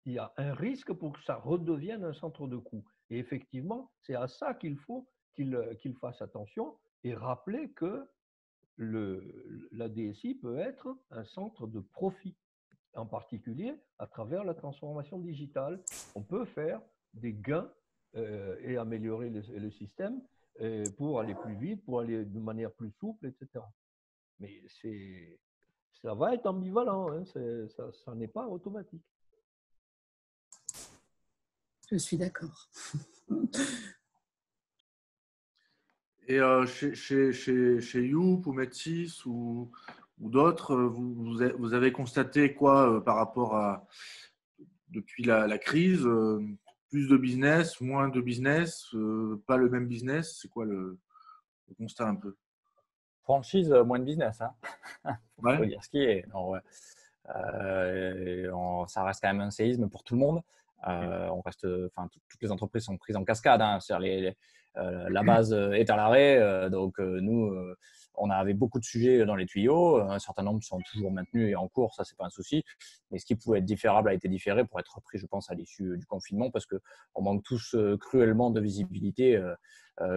il y a un risque pour que ça redevienne un centre de coût. Et effectivement, c'est à ça qu'il faut qu'il fasse attention et rappeler que la DSI peut être un centre de profit, en particulier à travers la transformation digitale. On peut faire des gains et améliorer le système pour aller plus vite, pour aller de manière plus souple, etc. Mais ça va être ambivalent, hein, ça n'est pas automatique. Je suis d'accord. Et chez Youp ou Medsys ou d'autres, vous avez constaté quoi par rapport à, depuis la crise, plus de business, moins de business, pas le même business? C'est quoi le constat un peu? Franchise, moins de business. Hein. Ouais. Faut dire ce qui est. Non, ouais. Ça reste quand même un séisme pour tout le monde. Toutes les entreprises sont prises en cascade. Hein. La base est à l'arrêt. Donc, nous, on avait beaucoup de sujets dans les tuyaux. Un certain nombre sont toujours maintenus et en cours. Ça, c'est pas un souci. Mais ce qui pouvait être différable a été différé pour être repris, je pense, à l'issue du confinement parce qu'on manque tous cruellement de visibilité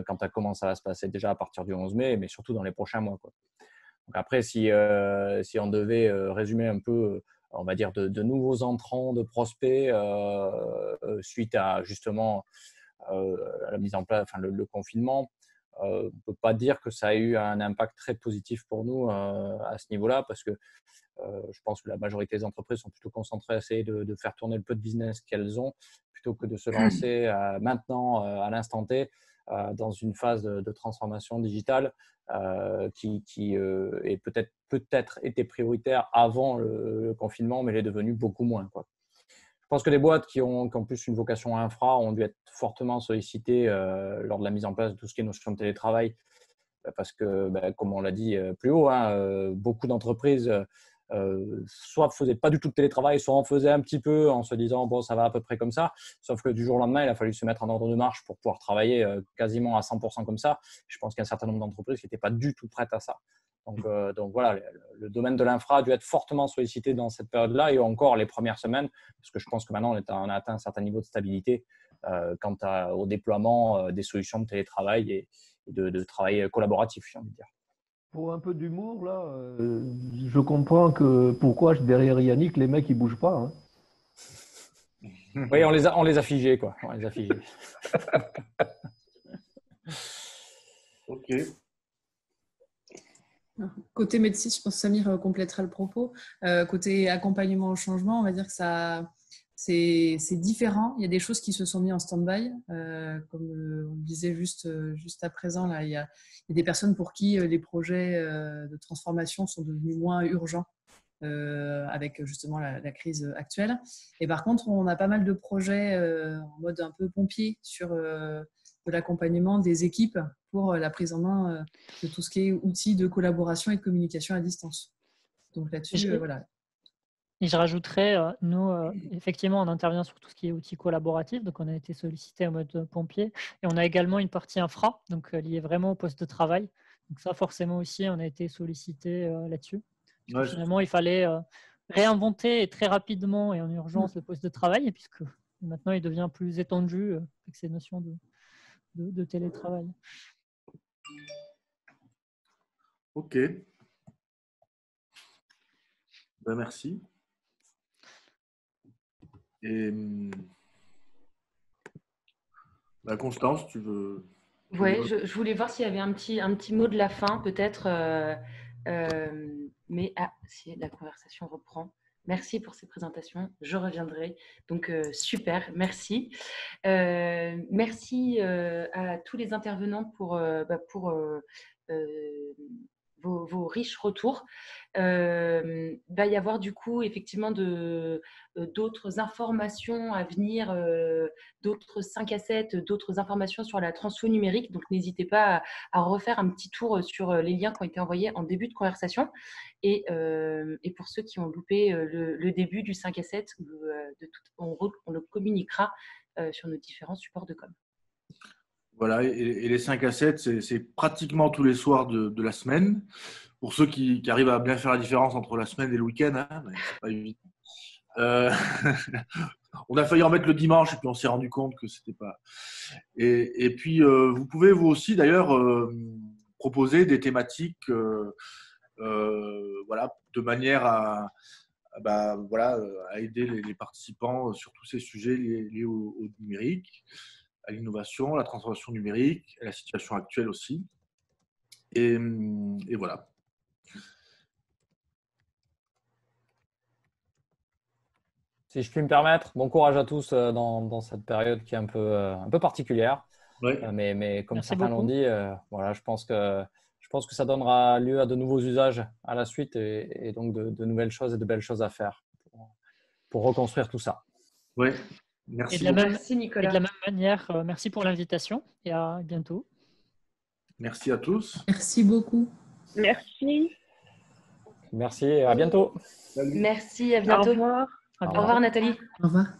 quant à comment ça va se passer déjà à partir du 11 mai, mais surtout dans les prochains mois, quoi. Donc après, si on devait résumer un peu, on va dire, de nouveaux entrants, de prospects, suite à justement la mise en place, le confinement, on ne peut pas dire que ça a eu un impact très positif pour nous à ce niveau-là, parce que je pense que la majorité des entreprises sont plutôt concentrées à essayer de faire tourner le peu de business qu'elles ont, plutôt que de se lancer maintenant, à l'instant T, dans une phase de transformation digitale qui est peut-être été prioritaire avant le confinement, mais l'est devenu beaucoup moins, quoi. Je pense que les boîtes qui ont plus une vocation infra ont dû être fortement sollicitées lors de la mise en place de tout ce qui est notion de télétravail, parce que, comme on l'a dit plus haut, hein, beaucoup d'entreprises soit ne faisaient pas du tout de télétravail, soit en faisaient un petit peu en se disant bon, ça va à peu près comme ça. Sauf que du jour au lendemain, il a fallu se mettre en ordre de marche pour pouvoir travailler quasiment à 100% comme ça. Je pense qu'il y a un certain nombre d'entreprises qui n'étaient pas du tout prêtes à ça. Donc voilà, le domaine de l'infra a dû être fortement sollicité dans cette période-là et encore les premières semaines, parce que je pense que maintenant on a atteint un certain niveau de stabilité quant au déploiement des solutions de télétravail et de travail collaboratif, j'ai envie de dire. Pour un peu d'humour, là, je comprends que pourquoi derrière Yannick, les mecs, ils bougent pas. Hein. Oui, on les a figés, quoi. On les a figés. Ok. Côté médecine, je pense que Samir complétera le propos. Côté accompagnement au changement, on va dire que c'est différent. Il y a des choses qui se sont mises en stand-by. Comme on le disait juste à présent, là, il y a des personnes pour qui les projets de transformation sont devenus moins urgents avec justement la crise actuelle. Et par contre, on a pas mal de projets en mode un peu pompier sur de l'accompagnement des équipes pour la prise en main de tout ce qui est outils de collaboration et de communication à distance. Donc là-dessus, voilà. Et je rajouterais, nous, effectivement, on intervient sur tout ce qui est outils collaboratifs. Donc, on a été sollicité en mode pompier. Et on a également une partie infra, donc liée vraiment au poste de travail. Donc, ça, forcément aussi, on a été sollicité là-dessus. Parce que finalement, il fallait réinventer très rapidement et en urgence le poste de travail, puisque maintenant, il devient plus étendu avec ces notions de télétravail. Ok. Merci. Et Constance, tu veux… Oui, je voulais voir s'il y avait un petit mot de la fin, peut-être. Mais si la conversation reprend. Merci pour ces présentations. Je reviendrai. Donc, super, merci. Merci à tous les intervenants pour vos riches retours. Va y avoir du coup effectivement d'autres informations à venir, d'autres 5 à 7, d'autres informations sur la transfo numérique. Donc n'hésitez pas à refaire un petit tour sur les liens qui ont été envoyés en début de conversation. Et pour ceux qui ont loupé le début du 5 à 7, on le communiquera sur nos différents supports de com. Voilà, et les 5 à 7, c'est pratiquement tous les soirs de la semaine. Pour ceux qui arrivent à bien faire la différence entre la semaine et le week-end, hein, c'est pas évident. On a failli en mettre le dimanche et puis on s'est rendu compte que c'était pas. Et puis vous pouvez vous aussi d'ailleurs proposer des thématiques, voilà, de manière à aider les participants sur tous ces sujets liés au numérique, à l'innovation, à la transformation numérique, à la situation actuelle aussi. Et voilà. Si je puis me permettre, bon courage à tous dans cette période qui est un peu particulière. Ouais. Mais comme Merci certains l'ont dit, voilà, je pense que ça donnera lieu à de nouveaux usages à la suite et donc de nouvelles choses et de belles choses à faire pour reconstruire tout ça. Oui, merci. Merci Nicolas. Et de la même manière, merci pour l'invitation et à bientôt. Merci à tous. Merci beaucoup. Merci. Merci et à bientôt. Salut. Merci, à bientôt. Au revoir. À Au bientôt. revoir Nathalie. Au revoir.